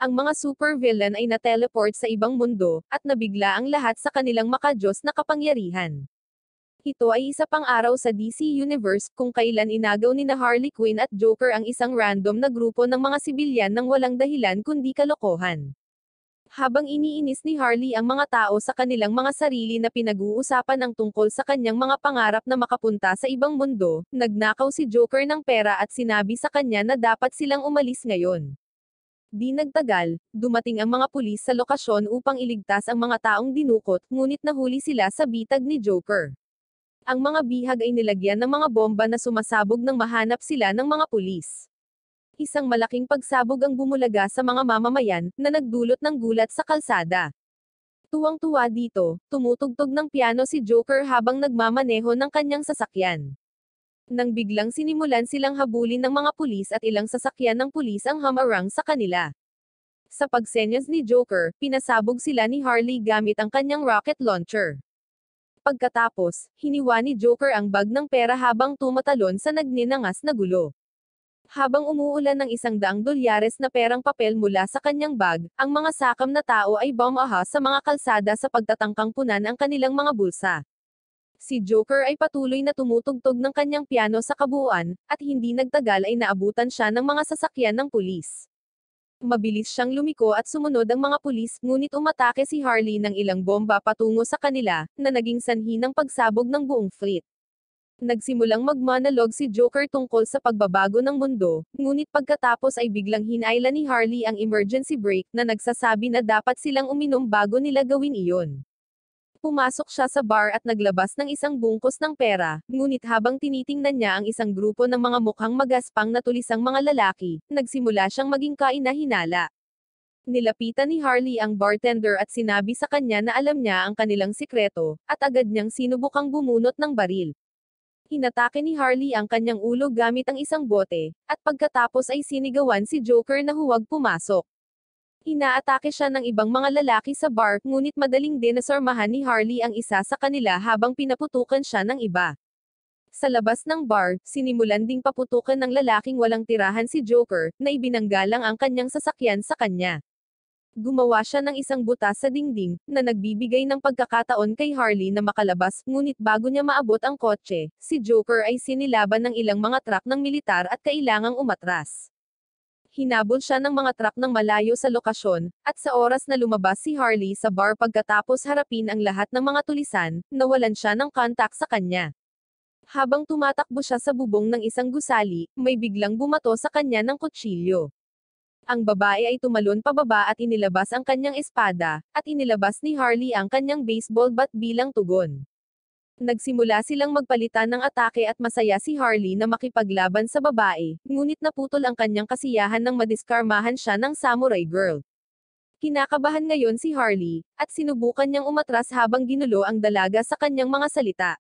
Ang mga supervillain ay na-teleport sa ibang mundo, at nabigla ang lahat sa kanilang makadiyos na kapangyarihan. Ito ay isa pang araw sa DC Universe kung kailan inagaw ni na Harley Quinn at Joker ang isang random na grupo ng mga sibilyan ng walang dahilan kundi kalokohan. Habang iniinis ni Harley ang mga tao sa kanilang mga sarili na pinag-uusapan ang tungkol sa kanyang mga pangarap na makapunta sa ibang mundo, nagnakaw si Joker ng pera at sinabi sa kanya na dapat silang umalis ngayon. Di nagtagal, dumating ang mga pulis sa lokasyon upang iligtas ang mga taong dinukot, ngunit nahuli sila sa bitag ni Joker. Ang mga bihag ay nilagyan ng mga bomba na sumasabog nang mahanap sila ng mga pulis. Isang malaking pagsabog ang bumulaga sa mga mamamayan, na nagdulot ng gulat sa kalsada. Tuwang-tuwa dito, tumutugtog ng piano si Joker habang nagmamaneho ng kanyang sasakyan. Nang biglang sinimulan silang habulin ng mga pulis at ilang sasakyan ng pulis ang humarang sa kanila. Sa pagsenyas ni Joker, pinasabog sila ni Harley gamit ang kanyang rocket launcher. Pagkatapos, hiniwa ni Joker ang bag ng pera habang tumatalon sa nagninangas na gulo. Habang umuulan ng $100 na perang papel mula sa kanyang bag, ang mga sakam na tao ay bumaha sa mga kalsada sa pagtatangkang punan ang kanilang mga bulsa. Si Joker ay patuloy na tumutugtog ng kanyang piano sa kabuuan, at hindi nagtagal ay naabutan siya ng mga sasakyan ng pulis. Mabilis siyang lumiko at sumunod ang mga pulis, ngunit umatake si Harley ng ilang bomba patungo sa kanila, na naging sanhi ng pagsabog ng buong fleet. Nagsimulang magmonolog si Joker tungkol sa pagbabago ng mundo, ngunit pagkatapos ay biglang hinayla ni Harley ang emergency brake na nagsasabi na dapat silang uminom bago nila gawin iyon. Pumasok siya sa bar at naglabas ng isang bungkus ng pera, ngunit habang tinitingnan niya ang isang grupo ng mga mukhang magaspang na tulisang mga lalaki, nagsimula siyang maging kaina-hinala. Nilapitan ni Harley ang bartender at sinabi sa kanya na alam niya ang kanilang sikreto, at agad niyang sinubukang bumunot ng baril. Hinatake ni Harley ang kanyang ulo gamit ang isang bote, at pagkatapos ay sinigawan si Joker na huwag pumasok. Inaatake siya ng ibang mga lalaki sa bar, ngunit madaling dinasormahan ni Harley ang isa sa kanila habang pinaputukan siya ng iba. Sa labas ng bar, sinimulan ding paputukan ng lalaking walang tirahan si Joker, na ibinanggalang ang kanyang sasakyan sa kanya. Gumawa siya ng isang butas sa dingding, na nagbibigay ng pagkakataon kay Harley na makalabas, ngunit bago niya maabot ang kotse, si Joker ay sinilaban ng ilang mga truck ng militar at kailangang umatras. Hinabol siya ng mga truck ng malayo sa lokasyon, at sa oras na lumabas si Harley sa bar pagkatapos harapin ang lahat ng mga tulisan, nawalan siya ng contact sa kanya. Habang tumatakbo siya sa bubong ng isang gusali, may biglang bumato sa kanya ng kutsilyo. Ang babae ay tumalon pababa at inilabas ang kanyang espada, at inilabas ni Harley ang kanyang baseball bat bilang tugon. Nagsimula silang magpalitan ng atake at masaya si Harley na makipaglaban sa babae, ngunit naputol ang kanyang kasiyahan nang madiskarmahan siya ng samurai girl. Kinakabahan ngayon si Harley, at sinubukan niyang umatras habang ginulo ang dalaga sa kanyang mga salita.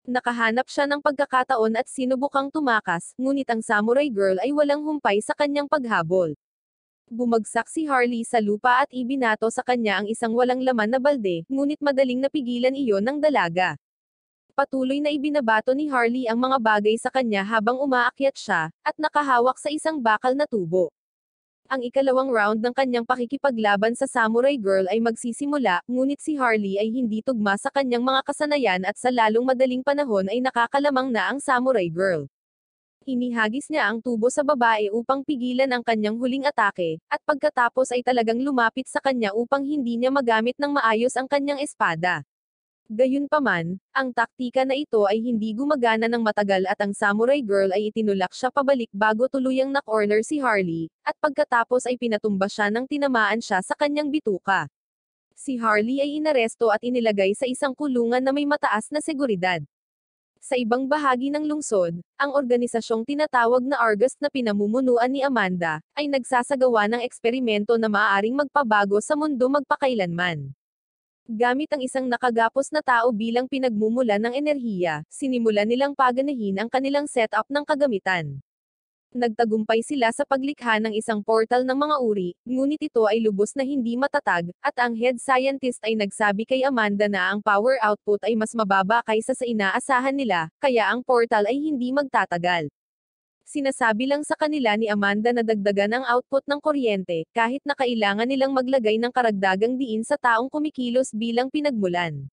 Nakahanap siya ng pagkakataon at sinubukang tumakas, ngunit ang samurai girl ay walang humpay sa kanyang paghabol. Bumagsak si Harley sa lupa at ibinato sa kanya ang isang walang laman na balde, ngunit madaling napigilan iyon ng dalaga. Patuloy na ibinabato ni Harley ang mga bagay sa kanya habang umaakyat siya, at nakahawak sa isang bakal na tubo. Ang ikalawang round ng kanyang pakikipaglaban sa samurai girl ay magsisimula, ngunit si Harley ay hindi tugma sa kanyang mga kasanayan at sa lalong madaling panahon ay nakakalamang na ang samurai girl. Inihagis niya ang tubo sa babae upang pigilan ang kanyang huling atake, at pagkatapos ay talagang lumapit sa kanya upang hindi niya magamit ng maayos ang kanyang espada. Gayunpaman, ang taktika na ito ay hindi gumagana ng matagal at ang samurai girl ay itinulak siya pabalik bago tuluyang na-corner si Harley, at pagkatapos ay pinatumba siya nang tinamaan siya sa kanyang bituka. Si Harley ay inaresto at inilagay sa isang kulungan na may mataas na seguridad. Sa ibang bahagi ng lungsod, ang organisasyong tinatawag na Argus na pinamumunuan ni Amanda, ay nagsasagawa ng eksperimento na maaaring magpabago sa mundo magpakailanman. Gamit ang isang nakagapos na tao bilang pinagmumulan ng enerhiya, sinimulan nilang paganahin ang kanilang setup ng kagamitan. Nagtagumpay sila sa paglikha ng isang portal ng mga uri, ngunit ito ay lubos na hindi matatag, at ang head scientist ay nagsabi kay Amanda na ang power output ay mas mababa kaysa sa inaasahan nila, kaya ang portal ay hindi magtatagal. Sinasabi lang sa kanila ni Amanda na dagdagan ang output ng kuryente, kahit na kailangan nilang maglagay ng karagdagang diin sa taong kumikilos bilang pinagmulan.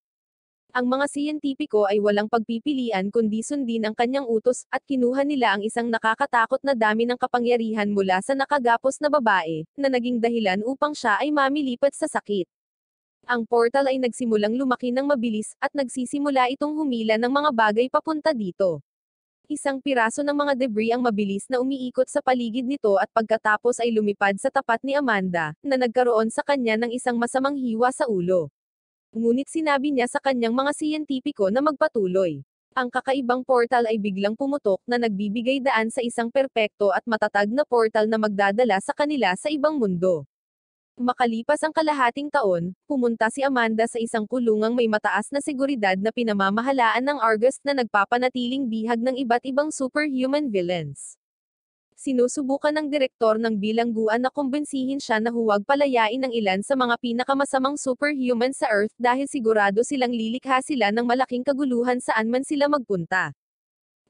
Ang mga siyentipiko ay walang pagpipilian kundi sundin ang kanyang utos, at kinuha nila ang isang nakakatakot na dami ng kapangyarihan mula sa nakagapos na babae, na naging dahilan upang siya ay mamilipat sa sakit. Ang portal ay nagsimulang lumaki ng mabilis, at nagsisimula itong humila ng mga bagay papunta dito. Isang piraso ng mga debris ang mabilis na umiikot sa paligid nito at pagkatapos ay lumipad sa tapat ni Amanda, na nagkaroon sa kanya ng isang masamang hiwa sa ulo. Ngunit sinabi niya sa kanyang mga siyentipiko na magpatuloy. Ang kakaibang portal ay biglang pumutok na nagbibigay daan sa isang perpekto at matatag na portal na magdadala sa kanila sa ibang mundo. Makalipas ang kalahating taon, pumunta si Amanda sa isang kulungang may mataas na seguridad na pinamamahalaan ng Argus na nagpapanatiling bihag ng iba't ibang superhuman villains. Sinusubukan ng direktor ng bilangguan na kumbinsihin siya na huwag palayain ang ilan sa mga pinakamasamang superhuman sa Earth dahil sigurado silang lilikha sila ng malaking kaguluhan saan man sila magpunta.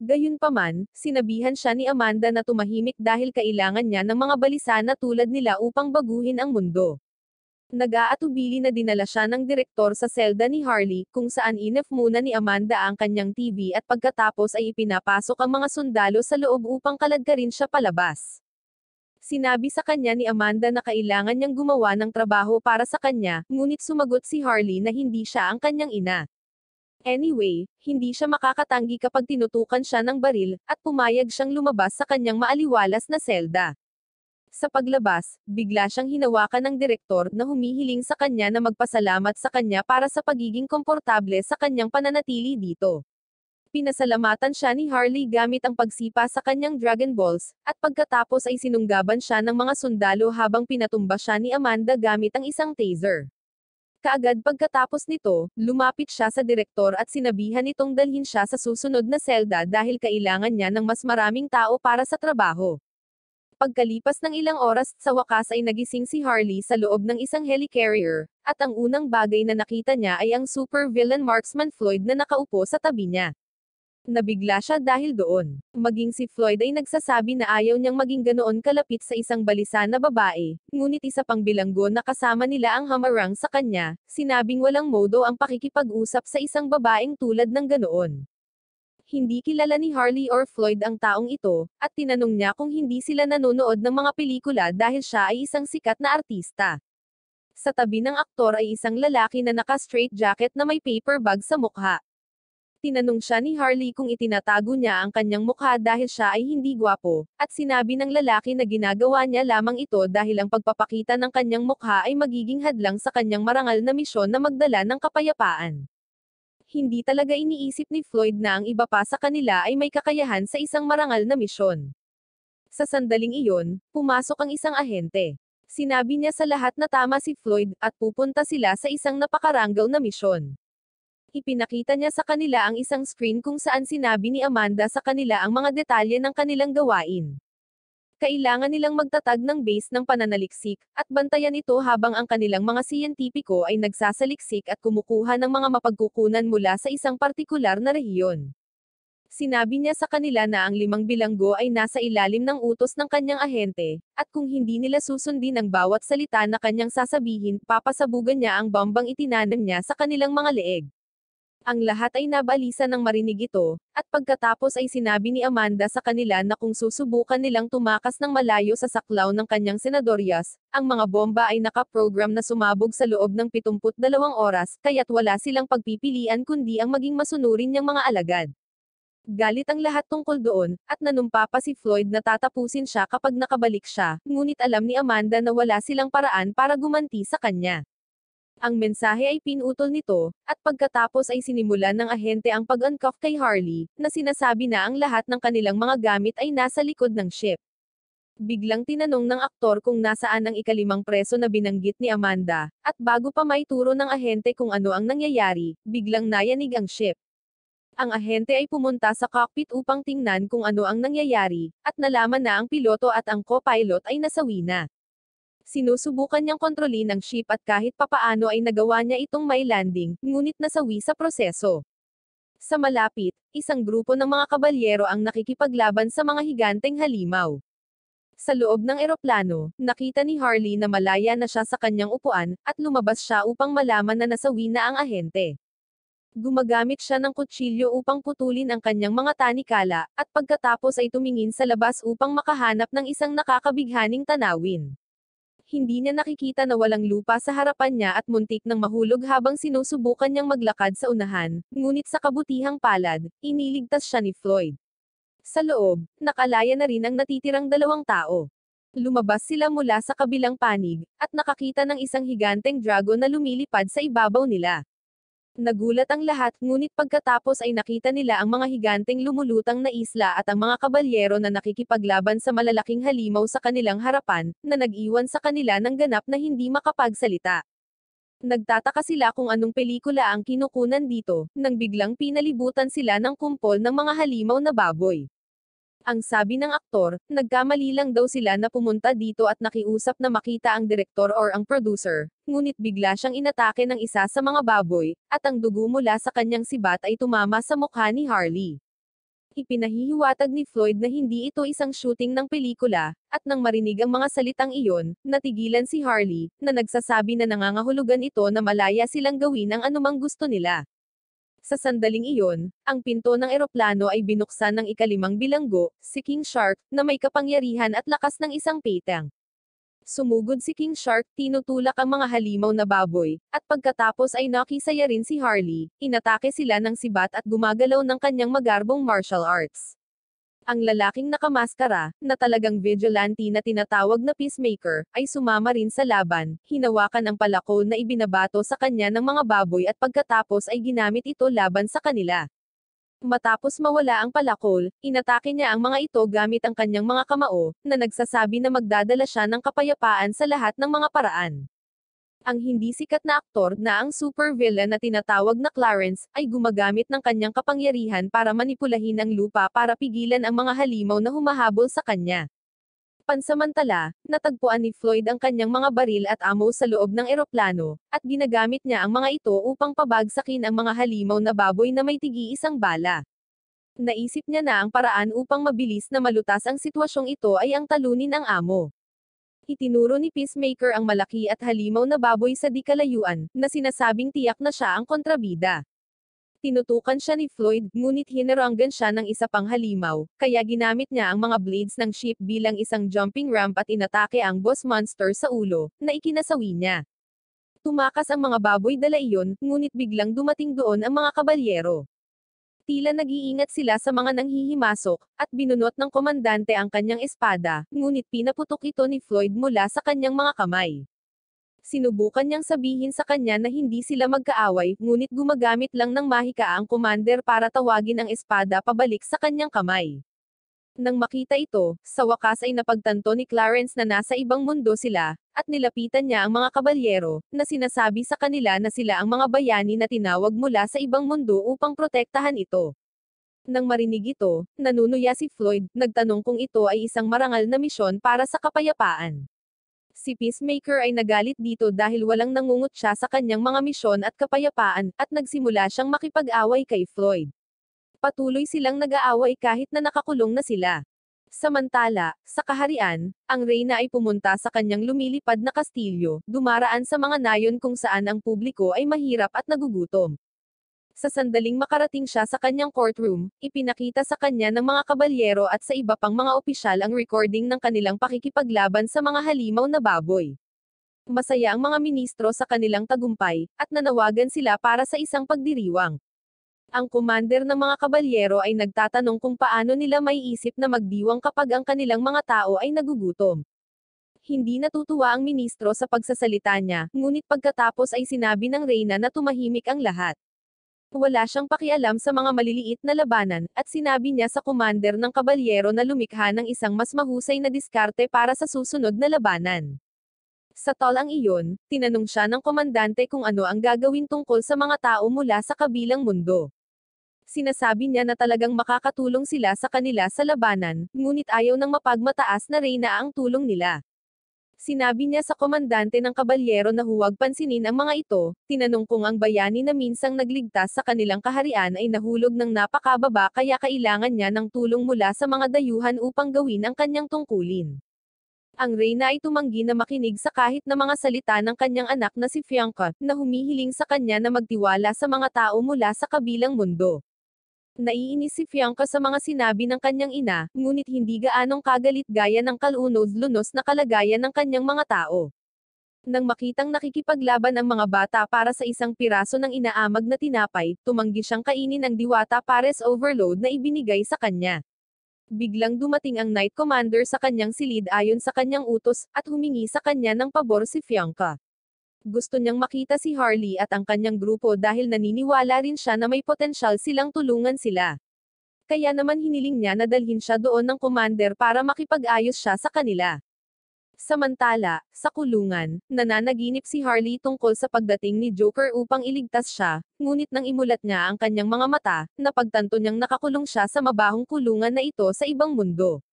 Gayunpaman, sinabihan siya ni Amanda na tumahimik dahil kailangan niya ng mga balisa na tulad nila upang baguhin ang mundo. Nag-aatubili na dinala siya ng direktor sa selda ni Harley, kung saan inef muna ni Amanda ang kanyang TV at pagkatapos ay ipinapasok ang mga sundalo sa loob upang kaladkarin siya palabas. Sinabi sa kanya ni Amanda na kailangan niyang gumawa ng trabaho para sa kanya, ngunit sumagot si Harley na hindi siya ang kanyang ina. Anyway, hindi siya makakatanggi kapag tinutukan siya ng baril, at pumayag siyang lumabas sa kanyang maaliwalas na selda. Sa paglabas, bigla siyang hinawakan ng direktor na humihiling sa kanya na magpasalamat sa kanya para sa pagiging komportable sa kanyang pananatili dito. Pinasalamatan siya ni Harley gamit ang pagsipa sa kanyang Dragon Balls, at pagkatapos ay sinunggaban siya ng mga sundalo habang pinatumba siya ni Amanda gamit ang isang taser. Kaagad pagkatapos nito, lumapit siya sa direktor at sinabihan itong dalhin siya sa susunod na selda dahil kailangan niya ng mas maraming tao para sa trabaho. Pagkalipas ng ilang oras, sa wakas ay nagising si Harley sa loob ng isang helicarrier, at ang unang bagay na nakita niya ay ang super villain Marksman Floyd na nakaupo sa tabi niya. Nabigla siya dahil doon. Maging si Floyd ay nagsasabi na ayaw niyang maging ganoon kalapit sa isang balisa na babae, ngunit isa pang bilanggo na kasama nila ang hamarang sa kanya, sinabing walang modo ang pakikipag-usap sa isang babaeng tulad ng ganoon. Hindi kilala ni Harley or Floyd ang taong ito, at tinanong niya kung hindi sila nanonood ng mga pelikula dahil siya ay isang sikat na artista. Sa tabi ng aktor ay isang lalaki na naka-straight jacket na may paper bag sa mukha. Tinanong siya ni Harley kung itinatago niya ang kanyang mukha dahil siya ay hindi gwapo, at sinabi ng lalaki na ginagawa niya lamang ito dahil ang pagpapakita ng kanyang mukha ay magiging hadlang sa kanyang marangal na misyon na magdala ng kapayapaan. Hindi talaga iniisip ni Floyd na ang iba pa sa kanila ay may kakayahan sa isang marangal na misyon. Sa sandaling iyon, pumasok ang isang ahente. Sinabi niya sa lahat na tama si Floyd, at pupunta sila sa isang napakaranggal na misyon. Ipinakita niya sa kanila ang isang screen kung saan sinabi ni Amanda sa kanila ang mga detalye ng kanilang gawain. Kailangan nilang magtatag ng base ng pananaliksik, at bantayan ito habang ang kanilang mga siyentipiko ay nagsasaliksik at kumukuha ng mga mapagkukunan mula sa isang partikular na rehiyon. Sinabi niya sa kanila na ang 5 bilanggo ay nasa ilalim ng utos ng kanyang ahente, at kung hindi nila susundin ang bawat salita na kanyang sasabihin, papasabugan niya ang bombang itinanam niya sa kanilang mga leeg. Ang lahat ay nabalisa ng marinig ito, at pagkatapos ay sinabi ni Amanda sa kanila na kung susubukan nilang tumakas ng malayo sa saklaw ng kanyang senadoryas, ang mga bomba ay nakaprogram na sumabog sa loob ng 72 oras, kaya't wala silang pagpipilian kundi ang maging masunurin niyang mga alagad. Galit ang lahat tungkol doon, at nanumpa pa si Floyd na tatapusin siya kapag nakabalik siya, ngunit alam ni Amanda na wala silang paraan para gumanti sa kanya. Ang mensahe ay pinutol nito, at pagkatapos ay sinimulan ng ahente ang pag-uncuff kay Harley, na sinasabi na ang lahat ng kanilang mga gamit ay nasa likod ng ship. Biglang tinanong ng aktor kung nasaan ang ika-5 preso na binanggit ni Amanda, at bago pa maituro ng ahente kung ano ang nangyayari, biglang nayanig ang ship. Ang ahente ay pumunta sa cockpit upang tingnan kung ano ang nangyayari, at nalaman na ang piloto at ang co-pilot ay nasawi na. Sinusubukan niyang kontrolin ang ship at kahit papaano ay nagawa niya itong may landing, ngunit nasawi sa proseso. Sa malapit, isang grupo ng mga kabalyero ang nakikipaglaban sa mga higanteng halimaw. Sa loob ng eroplano, nakita ni Harley na malaya na siya sa kanyang upuan, at lumabas siya upang malaman na nasawi na ang ahente. Gumagamit siya ng kutsilyo upang putulin ang kanyang mga tanikala, at pagkatapos ay tumingin sa labas upang makahanap ng isang nakakabighaning tanawin. Hindi niya nakikita na walang lupa sa harapan niya at muntik nang mahulog habang sinusubukan niyang maglakad sa unahan, ngunit sa kabutihang palad, iniligtas siya ni Floyd. Sa loob, nakalaya na rin ang natitirang dalawang tao. Lumabas sila mula sa kabilang panig, at nakakita ng isang higanteng dragon na lumilipad sa ibabaw nila. Nagulat ang lahat, ngunit pagkatapos ay nakita nila ang mga higanteng lumulutang na isla at ang mga kabalyero na nakikipaglaban sa malalaking halimaw sa kanilang harapan, na nag-iwan sa kanila ng ganap na hindi makapagsalita. Nagtataka sila kung anong pelikula ang kinukunan dito, nang biglang pinalibutan sila ng kumpol ng mga halimaw na baboy. Ang sabi ng aktor, nagkamali lang daw sila na pumunta dito at nakiusap na makita ang direktor or ang producer, ngunit bigla siyang inatake ng isa sa mga baboy, at ang dugo mula sa kanyang sibat ay tumama sa mukha ni Harley. Ipinahihiwatag ni Floyd na hindi ito isang shooting ng pelikula, at nang marinig ang mga salitang iyon, natigilan si Harley, na nagsasabi na nangangahulugan ito na malaya silang gawin ang anumang gusto nila. Sa sandaling iyon, ang pinto ng eroplano ay binuksan ng ikalimang bilanggo, si King Shark, na may kapangyarihan at lakas ng isang petang. Sumugod si King Shark, tinutulak ang mga halimaw na baboy, at pagkatapos ay nakisaya rin si Harley, inatake sila ng sibat at gumagalaw ng kanyang magarbong martial arts. Ang lalaking nakamaskara, na talagang vigilante na tinatawag na peacemaker, ay sumama rin sa laban, hinawakan ang palakol na ibinabato sa kanya ng mga baboy at pagkatapos ay ginamit ito laban sa kanila. Matapos mawala ang palakol, inatake niya ang mga ito gamit ang kanyang mga kamao, na nagsasabi na magdadala siya ng kapayapaan sa lahat ng mga paraan. Ang hindi sikat na aktor na ang supervillain na tinatawag na Clarence, ay gumagamit ng kanyang kapangyarihan para manipulahin ang lupa para pigilan ang mga halimaw na humahabol sa kanya. Pansamantala, natagpuan ni Floyd ang kanyang mga baril at ammo sa loob ng eroplano, at ginagamit niya ang mga ito upang pabagsakin ang mga halimaw na baboy na may tigi-isang bala. Naisip niya na ang paraan upang mabilis na malutas ang sitwasyong ito ay ang talunin ang amo. Itinuro ni Peacemaker ang malaki at halimaw na baboy sa di kalayuan, na sinasabing tiyak na siya ang kontrabida. Tinutukan siya ni Floyd, ngunit hinaranggan siya ng isa pang halimaw, kaya ginamit niya ang mga blades ng ship bilang isang jumping ramp at inatake ang boss monster sa ulo, na ikinasawi niya. Tumakas ang mga baboy dala iyon, ngunit biglang dumating doon ang mga kabalyero. Tila nag-iingat sila sa mga nanghihimasok, at binunot ng komandante ang kanyang espada, ngunit pinaputok ito ni Floyd mula sa kanyang mga kamay. Sinubukan niyang sabihin sa kanya na hindi sila magkaaway, ngunit gumagamit lang ng mahika ang commander para tawagin ang espada pabalik sa kanyang kamay. Nang makita ito, sa wakas ay napagtanto ni Clarence na nasa ibang mundo sila, at nilapitan niya ang mga kabalyero, na sinasabi sa kanila na sila ang mga bayani na tinawag mula sa ibang mundo upang protektahan ito. Nang marinig ito, nanunuya si Floyd, nagtanong kung ito ay isang marangal na misyon para sa kapayapaan. Si Peacemaker ay nagalit dito dahil walang nangungut siya sa kanyang mga misyon at kapayapaan, at nagsimula siyang makipag-away kay Floyd. Patuloy silang nag-aaway kahit na nakakulong na sila. Samantala, sa kaharian, ang reyna ay pumunta sa kanyang lumilipad na kastilyo, dumaraan sa mga nayon kung saan ang publiko ay mahirap at nagugutom. Sa sandaling makarating siya sa kanyang courtroom, ipinakita sa kanya ng mga kabalyero at sa iba pang mga opisyal ang recording ng kanilang pakikipaglaban sa mga halimaw na baboy. Masaya ang mga ministro sa kanilang tagumpay, at nanawagan sila para sa isang pagdiriwang. Ang commander ng mga kabalyero ay nagtatanong kung paano nila may isip na magdiwang kapag ang kanilang mga tao ay nagugutom. Hindi natutuwa ang ministro sa pagsasalita niya, ngunit pagkatapos ay sinabi ng reyna na tumahimik ang lahat. Wala siyang pakialam sa mga maliliit na labanan, at sinabi niya sa commander ng kabalyero na lumikha ng isang mas mahusay na diskarte para sa susunod na labanan. Sa talang iyon, tinanong siya ng komandante kung ano ang gagawin tungkol sa mga tao mula sa kabilang mundo. Sinasabi niya na talagang makakatulong sila sa kanila sa labanan, ngunit ayaw ng mapagmataas na reyna ang tulong nila. Sinabi niya sa komandante ng kabalyero na huwag pansinin ang mga ito, tinanong kung ang bayani na minsang nagligtas sa kanilang kaharian ay nahulog ng napakababa kaya kailangan niya ng tulong mula sa mga dayuhan upang gawin ang kanyang tungkulin. Ang reyna ay tumanggi na makinig sa kahit na mga salita ng kanyang anak na si Fianca, na humihiling sa kanya na magtiwala sa mga tao mula sa kabilang mundo. Naiinis si Fianca sa mga sinabi ng kanyang ina, ngunit hindi gaanong kagalit gaya ng kalunos-lunos na kalagayan ng kanyang mga tao. Nang makitang nakikipaglaban ang mga bata para sa isang piraso ng inaamag na tinapay, tumanggi siyang kainin ang Diwata Pares overload na ibinigay sa kanya. Biglang dumating ang Knight Commander sa kanyang silid ayon sa kanyang utos, at humingi sa kanya ng pabor si Fianca. Gusto niyang makita si Harley at ang kanyang grupo dahil naniniwala rin siya na may potensyal silang tulungan sila. Kaya naman hiniling niya na dalhin siya doon ng commander para makipag-ayos siya sa kanila. Samantala, sa kulungan, nananaginip si Harley tungkol sa pagdating ni Joker upang iligtas siya, ngunit nang imulat niya ang kanyang mga mata, napagtanto niyang nakakulong siya sa mabahong kulungan na ito sa ibang mundo.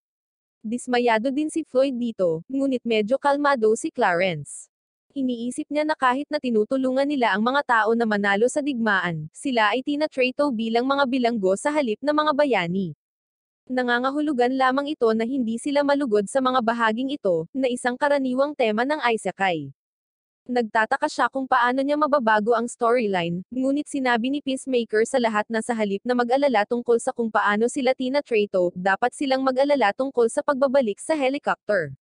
Dismayado din si Floyd dito, ngunit medyo kalmado si Clarence. Iniisip niya na kahit na tinutulungan nila ang mga tao na manalo sa digmaan, sila ay tinatrato bilang mga bilanggo sa halip na mga bayani. Nangangahulugan lamang ito na hindi sila malugod sa mga bahaging ito, na isang karaniwang tema ng isekai. Nagtataka siya kung paano niya mababago ang storyline, ngunit sinabi ni Peacemaker sa lahat na sa halip na mag-alala tungkol sa kung paano sila tinatrato, dapat silang mag-alala tungkol sa pagbabalik sa helicopter.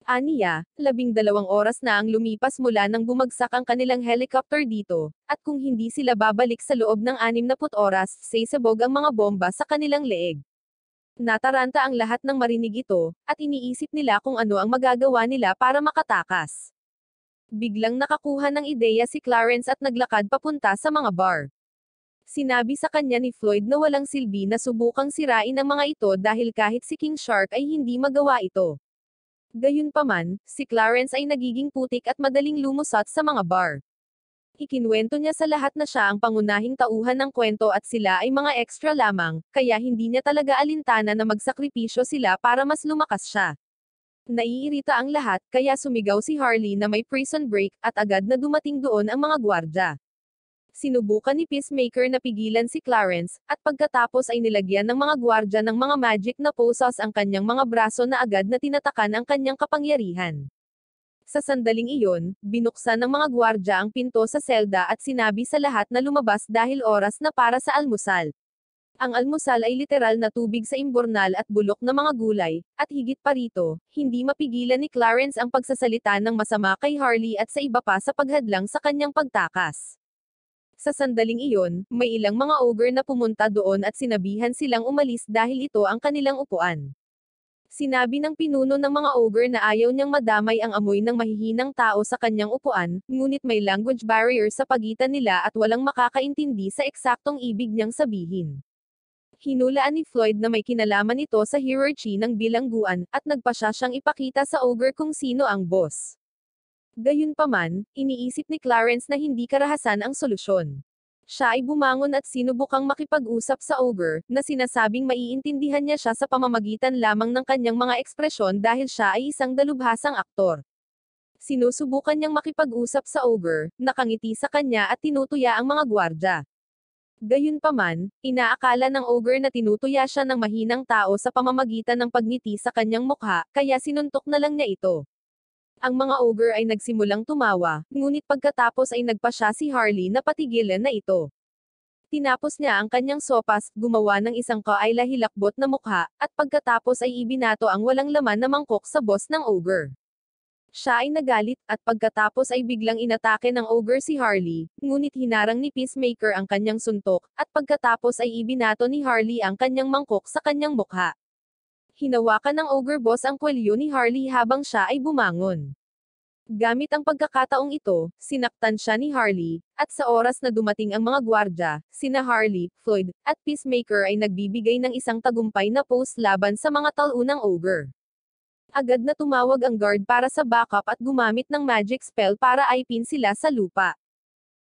Aniya, 12 oras na ang lumipas mula nang bumagsak ang kanilang helicopter dito, at kung hindi sila babalik sa loob ng 60 oras, sasabog ang mga bomba sa kanilang leeg. Nataranta ang lahat ng marinig ito, at iniisip nila kung ano ang magagawa nila para makatakas. Biglang nakakuha ng ideya si Clarence at naglakad papunta sa mga bar. Sinabi sa kanya ni Floyd na walang silbi na subukang sirain ang mga ito dahil kahit si King Shark ay hindi magawa ito. Gayunpaman, si Clarence ay nagiging putik at madaling lumusot sa mga bar. Ikinwento niya sa lahat na siya ang pangunahing tauhan ng kwento at sila ay mga extra lamang, kaya hindi niya talaga alintana na magsakripisyo sila para mas lumakas siya. Naiirita ang lahat, kaya sumigaw si Harley na may prison break, at agad na dumating doon ang mga gwardya. Sinubukan ni Peacemaker na pigilan si Clarence, at pagkatapos ay nilagyan ng mga gwardya ng mga magic na posos ang kanyang mga braso na agad na tinatakan ang kanyang kapangyarihan. Sa sandaling iyon, binuksan ng mga gwardya ang pinto sa selda at sinabi sa lahat na lumabas dahil oras na para sa almusal. Ang almusal ay literal na tubig sa imburnal at bulok na mga gulay, at higit pa rito, hindi mapigilan ni Clarence ang pagsasalita ng masama kay Harley at sa iba pa sa paghadlang sa kanyang pagtakas. Sa sandaling iyon, may ilang mga ogre na pumunta doon at sinabihan silang umalis dahil ito ang kanilang upuan. Sinabi ng pinuno ng mga ogre na ayaw niyang madamay ang amoy ng mahihinang tao sa kanyang upuan, ngunit may language barrier sa pagitan nila at walang makakaintindi sa eksaktong ibig niyang sabihin. Hinulaan ni Floyd na may kinalaman ito sa hierarchy ng bilangguan, at nagpasya siyang ipakita sa ogre kung sino ang boss. Gayunpaman, iniisip ni Clarence na hindi karahasan ang solusyon. Siya ay bumangon at sinubukang makipag-usap sa ogre, na sinasabing maiintindihan niya siya sa pamamagitan lamang ng kanyang mga ekspresyon dahil siya ay isang dalubhasang aktor. Sinusubukan niyang makipag-usap sa ogre, nakangiti sa kanya at tinutuya ang mga gwardya. Gayunpaman, inaakala ng ogre na tinutuya siya ng mahinang tao sa pamamagitan ng pagngiti sa kanyang mukha, kaya sinuntok na lang niya ito. Ang mga ogre ay nagsimulang tumawa, ngunit pagkatapos ay nagpasya si Harley na patigilan na ito. Tinapos niya ang kanyang sopas, gumawa ng isang kaila-hilakbot na mukha, at pagkatapos ay ibinato ang walang laman na mangkok sa boss ng ogre. Siya ay nagalit, at pagkatapos ay biglang inatake ng ogre si Harley, ngunit hinarang ni Peacemaker ang kanyang suntok, at pagkatapos ay ibinato ni Harley ang kanyang mangkok sa kanyang mukha. Hinawakan ng ogre boss ang kwelyo ni Harley habang siya ay bumangon. Gamit ang pagkakataong ito, sinaktan siya ni Harley, at sa oras na dumating ang mga gwardya, sina Harley, Floyd, at Peacemaker ay nagbibigay ng isang tagumpay na pose laban sa mga talunang ogre. Agad na tumawag ang guard para sa backup at gumamit ng magic spell para aipin sila sa lupa.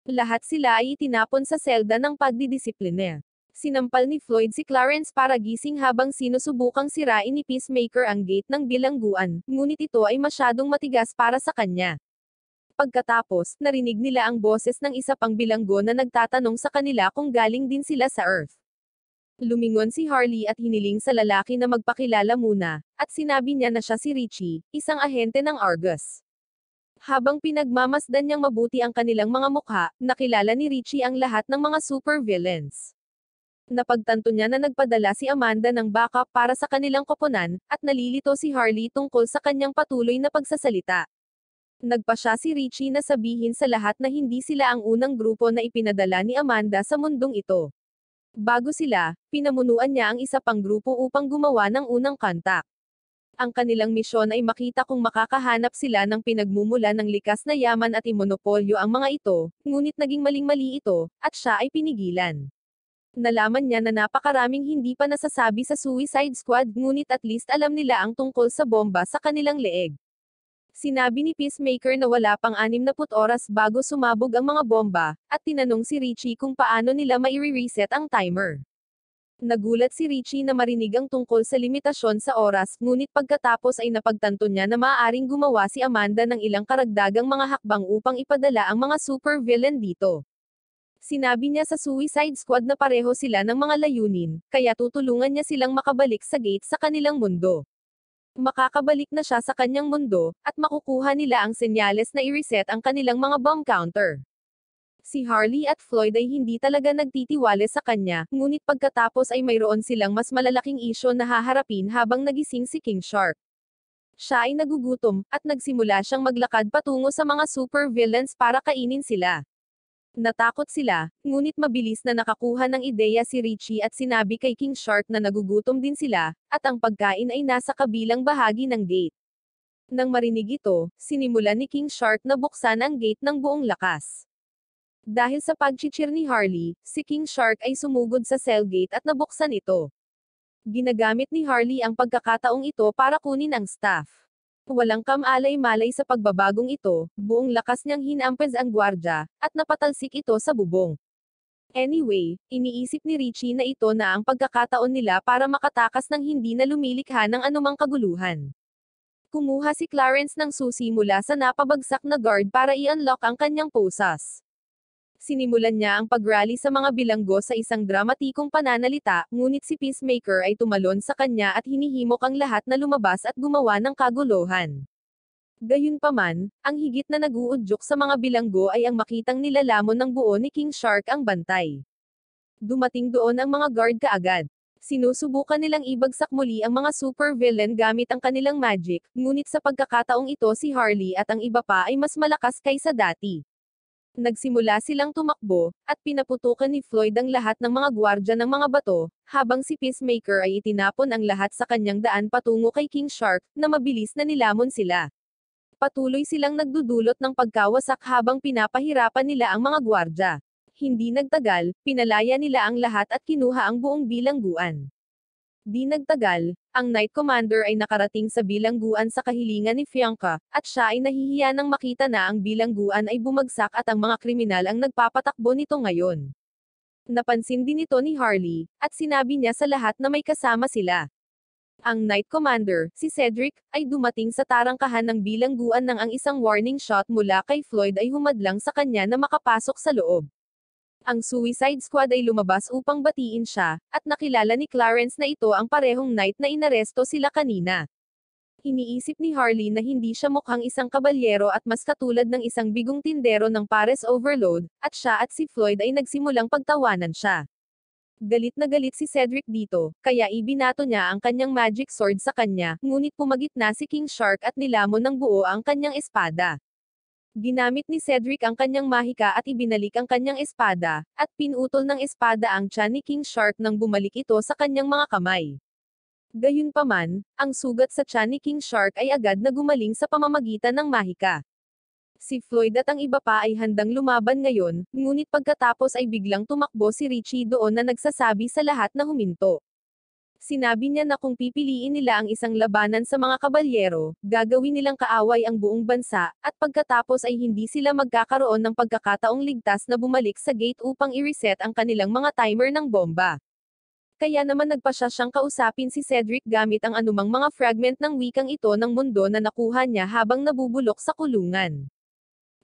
Lahat sila ay itinapon sa selda ng pagdidisiplina. Sinampal ni Floyd si Clarence para gising habang sinusubukang sirain ni Peacemaker ang gate ng bilangguan, ngunit ito ay masyadong matigas para sa kanya. Pagkatapos, narinig nila ang boses ng isa pang bilanggo na nagtatanong sa kanila kung galing din sila sa Earth. Lumingon si Harley at hiniling sa lalaki na magpakilala muna, at sinabi niya na siya si Richie, isang ahente ng Argus. Habang pinagmamasdan niyang mabuti ang kanilang mga mukha, nakilala ni Richie ang lahat ng mga supervillains. Napagtanto niya na nagpadala si Amanda ng backup para sa kanilang koponan, at nalilito si Harley tungkol sa kanyang patuloy na pagsasalita. Nagpa siya si Richie na sabihin sa lahat na hindi sila ang unang grupo na ipinadala ni Amanda sa mundong ito. Bago sila, pinamunuan niya ang isa pang grupo upang gumawa ng unang kontak. Ang kanilang misyon ay makita kung makakahanap sila ng pinagmumula ng likas na yaman at imonopolyo ang mga ito, ngunit naging maling-mali ito, at siya ay pinigilan. Nalaman niya na napakaraming hindi pa nasasabi sa Suicide Squad, ngunit at least alam nila ang tungkol sa bomba sa kanilang leeg. Sinabi ni Peacemaker na wala pang 60 oras bago sumabog ang mga bomba, at tinanong si Richie kung paano nila mai-reset ang timer. Nagulat si Richie na marinig ang tungkol sa limitasyon sa oras, ngunit pagkatapos ay napagtanto niya na maaaring gumawa si Amanda ng ilang karagdagang mga hakbang upang ipadala ang mga supervillain dito. Sinabi niya sa Suicide Squad na pareho sila ng mga layunin, kaya tutulungan niya silang makabalik sa gate sa kanilang mundo. Makakabalik na siya sa kanyang mundo, at makukuha nila ang senyales na i-reset ang kanilang mga bomb counter. Si Harley at Floyd ay hindi talaga nagtitiwala sa kanya, ngunit pagkatapos ay mayroon silang mas malalaking isyo na haharapin habang nagising si King Shark. Siya ay nagugutom, at nagsimula siyang maglakad patungo sa mga supervillains para kainin sila. Natakot sila, ngunit mabilis na nakakuha ng ideya si Richie at sinabi kay King Shark na nagugutom din sila, at ang pagkain ay nasa kabilang bahagi ng gate. Nang marinig ito, sinimulan ni King Shark na buksan ang gate ng buong lakas. Dahil sa pagchichir ni Harley, si King Shark ay sumugod sa cell gate at nabuksan ito. Ginagamit ni Harley ang pagkakataong ito para kunin ang staff. Walang kamalay-malay sa pagbabagong ito, buong lakas niyang hinampes ang gwardya, at napatalsik ito sa bubong. Anyway, iniisip ni Richie na ito na ang pagkakataon nila para makatakas ng hindi na lumilikha ng anumang kaguluhan. Kumuha si Clarence ng susi mula sa napabagsak na guard para i-unlock ang kanyang posas. Sinimulan niya ang pag-rally sa mga bilanggo sa isang dramatikong pananalita, ngunit si Peacemaker ay tumalon sa kanya at hinihimok ang lahat na lumabas at gumawa ng kaguluhan. Gayunpaman, ang higit na nag-uudyok sa mga bilanggo ay ang makitang nilalamon ng buo ni King Shark ang bantay. Dumating doon ang mga guard kaagad. Sinusubukan nilang ibagsak muli ang mga supervillain gamit ang kanilang magic, ngunit sa pagkakataong ito si Harley at ang iba pa ay mas malakas kaysa dati. Nagsimula silang tumakbo, at pinaputukan ni Floyd ang lahat ng mga gwardya ng mga bato, habang si Peacemaker ay itinapon ang lahat sa kanyang daan patungo kay King Shark, na mabilis na nilamon sila. Patuloy silang nagdudulot ng pagkawasak habang pinapahirapan nila ang mga gwardya. Hindi nagtagal, pinalaya nila ang lahat at kinuha ang buong bilangguan. Di nagtagal, ang Knight Commander ay nakarating sa bilangguan sa kahilingan ni Fianca, at siya ay nahihiya nang makita na ang bilangguan ay bumagsak at ang mga kriminal ang nagpapatakbo nito ngayon. Napansin din ito ni Harley, at sinabi niya sa lahat na may kasama sila. Ang Knight Commander, si Cedric, ay dumating sa tarangkahan ng bilangguan nang ang isang warning shot mula kay Floyd ay humadlang sa kanya na makapasok sa loob. Ang Suicide Squad ay lumabas upang batiin siya, at nakilala ni Clarence na ito ang parehong Knight na inaresto sila kanina. Iniisip ni Harley na hindi siya mukhang isang kabalyero at mas katulad ng isang bigong tindero ng Pares Overload, at siya at si Floyd ay nagsimulang pagtawanan siya. Galit na galit si Cedric dito, kaya ibinato niya ang kanyang magic sword sa kanya, ngunit pumagitna si King Shark at nilamon ng buo ang kanyang espada. Ginamit ni Cedric ang kanyang mahika at ibinalik ang kanyang espada, at pinutol ng espada ang tiyan ni King Shark nang bumalik ito sa kanyang mga kamay. Gayunpaman, ang sugat sa tiyan ni King Shark ay agad na gumaling sa pamamagitan ng mahika. Si Floyd at ang iba pa ay handang lumaban ngayon, ngunit pagkatapos ay biglang tumakbo si Richie doon na nagsasabi sa lahat na huminto. Sinabi niya na kung pipiliin nila ang isang labanan sa mga kabalyero, gagawin nilang kaaway ang buong bansa, at pagkatapos ay hindi sila magkakaroon ng pagkakataong ligtas na bumalik sa gate upang i-reset ang kanilang mga timer ng bomba. Kaya naman nagpasya siyang kausapin si Cedric gamit ang anumang mga fragment ng wikang ito ng mundo na nakuha niya habang nabubulok sa kulungan.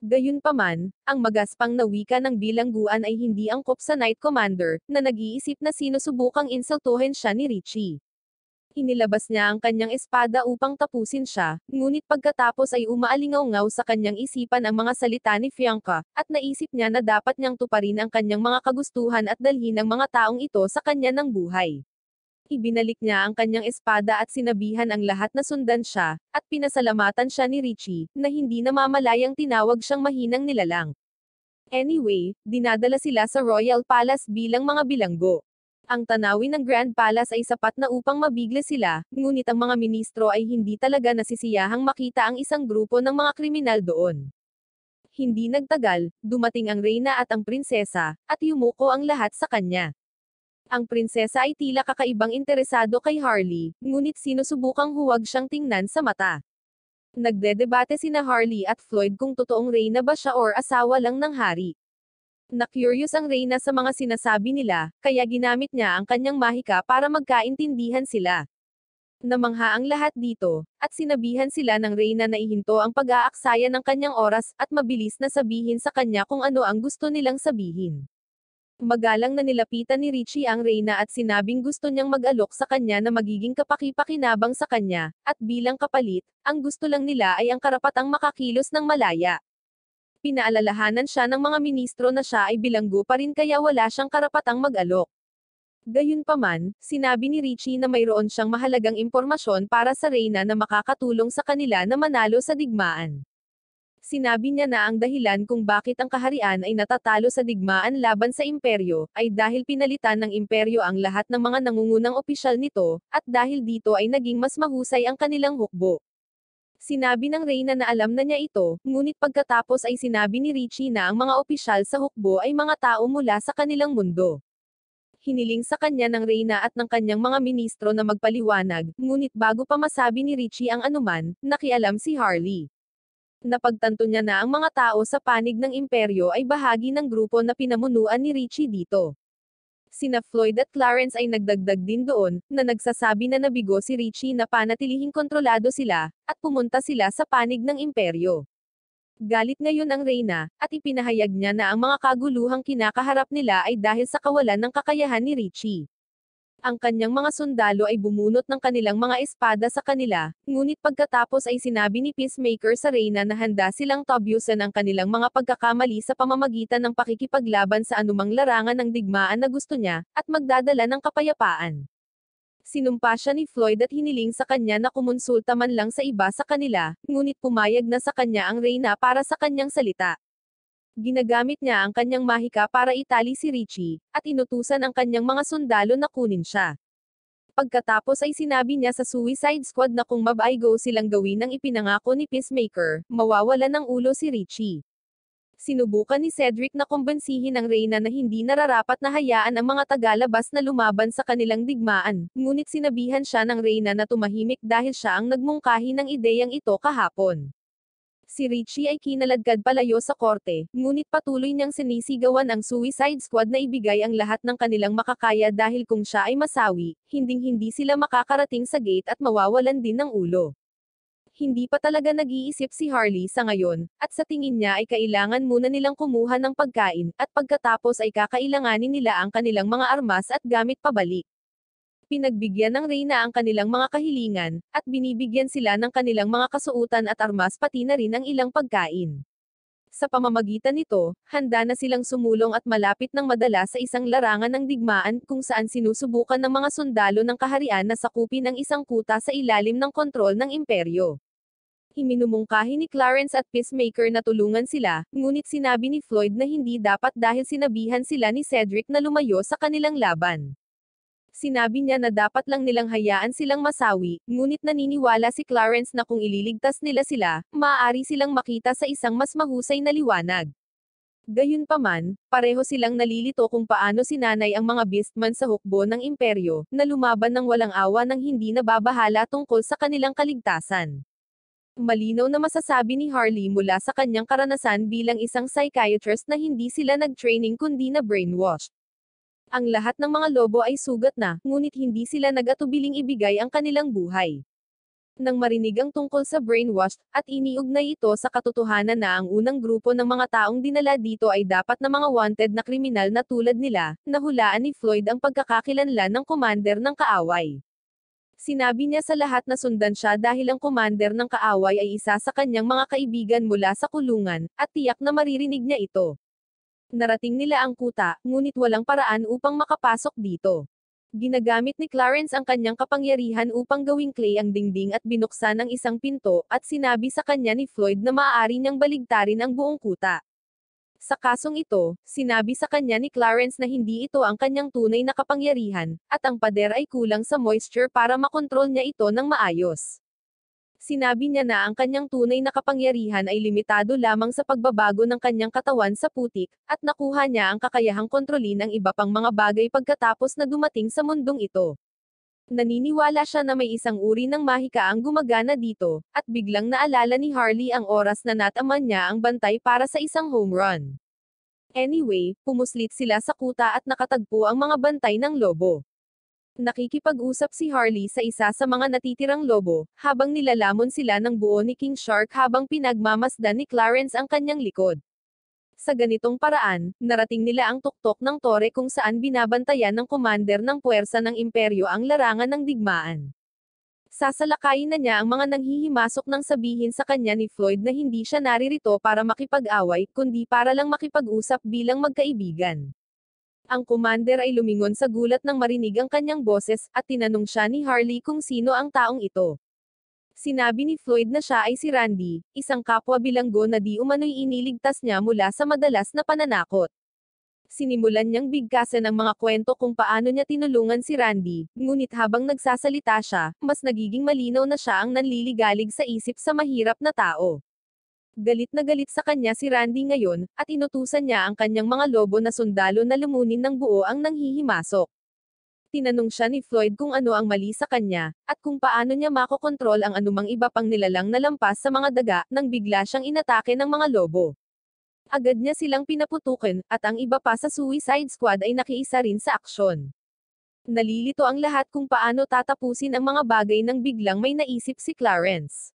Gayunpaman, ang magaspang na wika ng bilangguan ay hindi angkop sa Knight Commander, na nag-iisip na sinusubukang insultuhin siya ni Richie. Inilabas niya ang kanyang espada upang tapusin siya, ngunit pagkatapos ay umaalingaw-ngaw sa kanyang isipan ang mga salita ni Fianca, at naisip niya na dapat niyang tuparin ang kanyang mga kagustuhan at dalhin ang mga taong ito sa kanya ng buhay. Ibinalik niya ang kanyang espada at sinabihan ang lahat na sundan siya, at pinasalamatan siya ni Richie, na hindi namamalayang tinawag siyang mahinang nilalang. Anyway, dinadala sila sa Royal Palace bilang mga bilanggo. Ang tanawin ng Grand Palace ay sapat na upang mabigla sila, ngunit ang mga ministro ay hindi talaga nasisiyahang makita ang isang grupo ng mga kriminal doon. Hindi nagtagal, dumating ang reyna at ang prinsesa, at yumuko ang lahat sa kanya. Ang prinsesa ay tila kakaibang interesado kay Harley, ngunit sinusubukang huwag siyang tingnan sa mata. Nagdedebate sina Harley at Floyd kung totoong reyna ba siya or asawa lang ng hari. Na-curious ang reyna sa mga sinasabi nila, kaya ginamit niya ang kanyang mahika para magkaintindihan sila. Namangha ang lahat dito, at sinabihan sila ng reyna na ihinto ang pag-aaksaya ng kanyang oras, at mabilis na sabihin sa kanya kung ano ang gusto nilang sabihin. Magalang na nilapitan ni Richie ang reyna at sinabing gusto niyang mag-alok sa kanya na magiging kapaki-pakinabang sa kanya, at bilang kapalit, ang gusto lang nila ay ang karapatang makakilos ng malaya. Pinaalalahanan siya ng mga ministro na siya ay bilanggo pa rin kaya wala siyang karapatang mag-alok. Gayunpaman, sinabi ni Richie na mayroon siyang mahalagang impormasyon para sa reyna na makakatulong sa kanila na manalo sa digmaan. Sinabi niya na ang dahilan kung bakit ang kaharian ay natatalo sa digmaan laban sa imperyo, ay dahil pinalitan ng imperyo ang lahat ng mga nangungunang opisyal nito, at dahil dito ay naging mas mahusay ang kanilang hukbo. Sinabi ng reyna na alam na niya ito, ngunit pagkatapos ay sinabi ni Richie na ang mga opisyal sa hukbo ay mga tao mula sa kanilang mundo. Hiniling sa kanya ng reyna at ng kanyang mga ministro na magpaliwanag, ngunit bago pa masabi ni Richie ang anuman, nakialam si Harley. Napagtanto niya na ang mga tao sa panig ng imperyo ay bahagi ng grupo na pinamunuan ni Richie dito. Sina Floyd at Clarence ay nagdagdag din doon, na nagsasabi na nabigo si Richie na panatilihing kontrolado sila, at pumunta sila sa panig ng imperyo. Galit ngayon ang reyna, at ipinahayag niya na ang mga kaguluhang kinakaharap nila ay dahil sa kawalan ng kakayahan ni Richie. Ang kanyang mga sundalo ay bumunot ng kanilang mga espada sa kanila, ngunit pagkatapos ay sinabi ni Peacemaker sa reyna na handa silang tabyusan ang kanilang mga pagkakamali sa pamamagitan ng pakikipaglaban sa anumang larangan ng digmaan na gusto niya, at magdadala ng kapayapaan. Sinumpa siya ni Floyd at hiniling sa kanya na kumonsulta man lang sa iba sa kanila, ngunit pumayag na sa kanya ang reyna para sa kanyang salita. Ginagamit niya ang kanyang mahika para itali si Richie, at inutusan ang kanyang mga sundalo na kunin siya. Pagkatapos ay sinabi niya sa Suicide Squad na kung mab-ay-go silang gawin ang ipinangako ni Peacemaker, mawawala ng ulo si Richie. Sinubukan ni Cedric na kumbensihin ang reyna na hindi nararapat na hayaan ang mga tagalabas na lumaban sa kanilang digmaan, ngunit sinabihan siya ng reyna na tumahimik dahil siya ang nagmungkahi ng ideyang ito kahapon. Si Richie ay kinaladkad palayo sa korte, ngunit patuloy niyang sinisigawan ang Suicide Squad na ibigay ang lahat ng kanilang makakaya dahil kung siya ay masawi, hinding-hindi sila makakarating sa gate at mawawalan din ng ulo. Hindi pa talaga nag-iisip si Harley sa ngayon, at sa tingin niya ay kailangan muna nilang kumuha ng pagkain, at pagkatapos ay kakailanganin nila ang kanilang mga armas at gamit pabalik. Pinagbigyan ng reyna ang kanilang mga kahilingan, at binibigyan sila ng kanilang mga kasuotan at armas pati na rin ang ilang pagkain. Sa pamamagitan nito, handa na silang sumulong at malapit ng madala sa isang larangan ng digmaan kung saan sinusubukan ng mga sundalo ng kaharian na sakupin ang isang kuta sa ilalim ng kontrol ng imperyo. Iminumungkahi ni Clarence at Peacemaker na tulungan sila, ngunit sinabi ni Floyd na hindi dapat dahil sinabihan sila ni Cedric na lumayo sa kanilang laban. Sinabi niya na dapat lang nilang hayaan silang masawi, ngunit naniniwala si Clarence na kung ililigtas nila sila, maaari silang makita sa isang mas mahusay na liwanag. Gayunpaman, pareho silang nalilito kung paano sinanay ang mga beastman sa hukbo ng imperyo, na lumaban ng walang awa ng hindi nababahala tungkol sa kanilang kaligtasan. Malinaw na masasabi ni Harley mula sa kanyang karanasan bilang isang psychiatrist na hindi sila nag-training kundi na brainwashed. Ang lahat ng mga lobo ay sugat na, ngunit hindi sila nag-atubiling ibigay ang kanilang buhay. Nang marinig ang tungkol sa brainwashed, at iniugnay ito sa katotohanan na ang unang grupo ng mga taong dinala dito ay dapat na mga wanted na kriminal na tulad nila, nahulaan ni Floyd ang pagkakakilanlan ng commander ng kaaway. Sinabi niya sa lahat na sundan siya dahil ang commander ng kaaway ay isa sa kanyang mga kaibigan mula sa kulungan, at tiyak na maririnig niya ito. Narating nila ang kuta, ngunit walang paraan upang makapasok dito. Ginagamit ni Clarence ang kanyang kapangyarihan upang gawing clay ang dingding at binuksan ang isang pinto, at sinabi sa kanya ni Floyd na maaari niyang baligtarin ang buong kuta. Sa kasong ito, sinabi sa kanya ni Clarence na hindi ito ang kanyang tunay na kapangyarihan, at ang pader ay kulang sa moisture para makontrol niya ito ng maayos. Sinabi niya na ang kanyang tunay na kapangyarihan ay limitado lamang sa pagbabago ng kanyang katawan sa putik, at nakuha niya ang kakayahang kontrolin ang iba pang mga bagay pagkatapos na dumating sa mundong ito. Naniniwala siya na may isang uri ng mahika ang gumagana dito, at biglang naalala ni Harley ang oras na nataman niya ang bantay para sa isang home run. Anyway, pumuslit sila sa kuta at nakatagpo ang mga bantay ng lobo. Nakikipag-usap si Harley sa isa sa mga natitirang lobo, habang nilalamon sila ng buo ni King Shark habang pinagmamasdan ni Clarence ang kanyang likod. Sa ganitong paraan, narating nila ang tuktok ng tore kung saan binabantayan ng commander ng puwersa ng imperyo ang larangan ng digmaan. Sasalakayin na niya ang mga nanghihimasok nang sabihin sa kanya ni Floyd na hindi siya naririto para makipag-away, kundi para lang makipag-usap bilang magkaibigan. Ang commander ay lumingon sa gulat nang marinig ang kanyang boses, at tinanong siya ni Harley kung sino ang taong ito. Sinabi ni Floyd na siya ay si Randy, isang kapwa bilanggo na di umano'y iniligtas niya mula sa madalas na pananakot. Sinimulan niyang bigkasan ang mga kwento kung paano niya tinulungan si Randy, ngunit habang nagsasalita siya, mas nagiging malinaw na siya ang nanliligalig sa isip sa mahirap na tao. Galit na galit sa kanya si Randy ngayon, at inutusan niya ang kanyang mga lobo na sundalo na lumunin ng buo ang nanghihimasok. Tinanong siya ni Floyd kung ano ang mali sa kanya, at kung paano niya makokontrol ang anumang iba pang nilalang na lampas sa mga daga, nang bigla siyang inatake ng mga lobo. Agad niya silang pinaputukan, at ang iba pa sa Suicide Squad ay nakiisa rin sa aksyon. Nalilito ang lahat kung paano tatapusin ang mga bagay nang biglang may naisip si Clarence.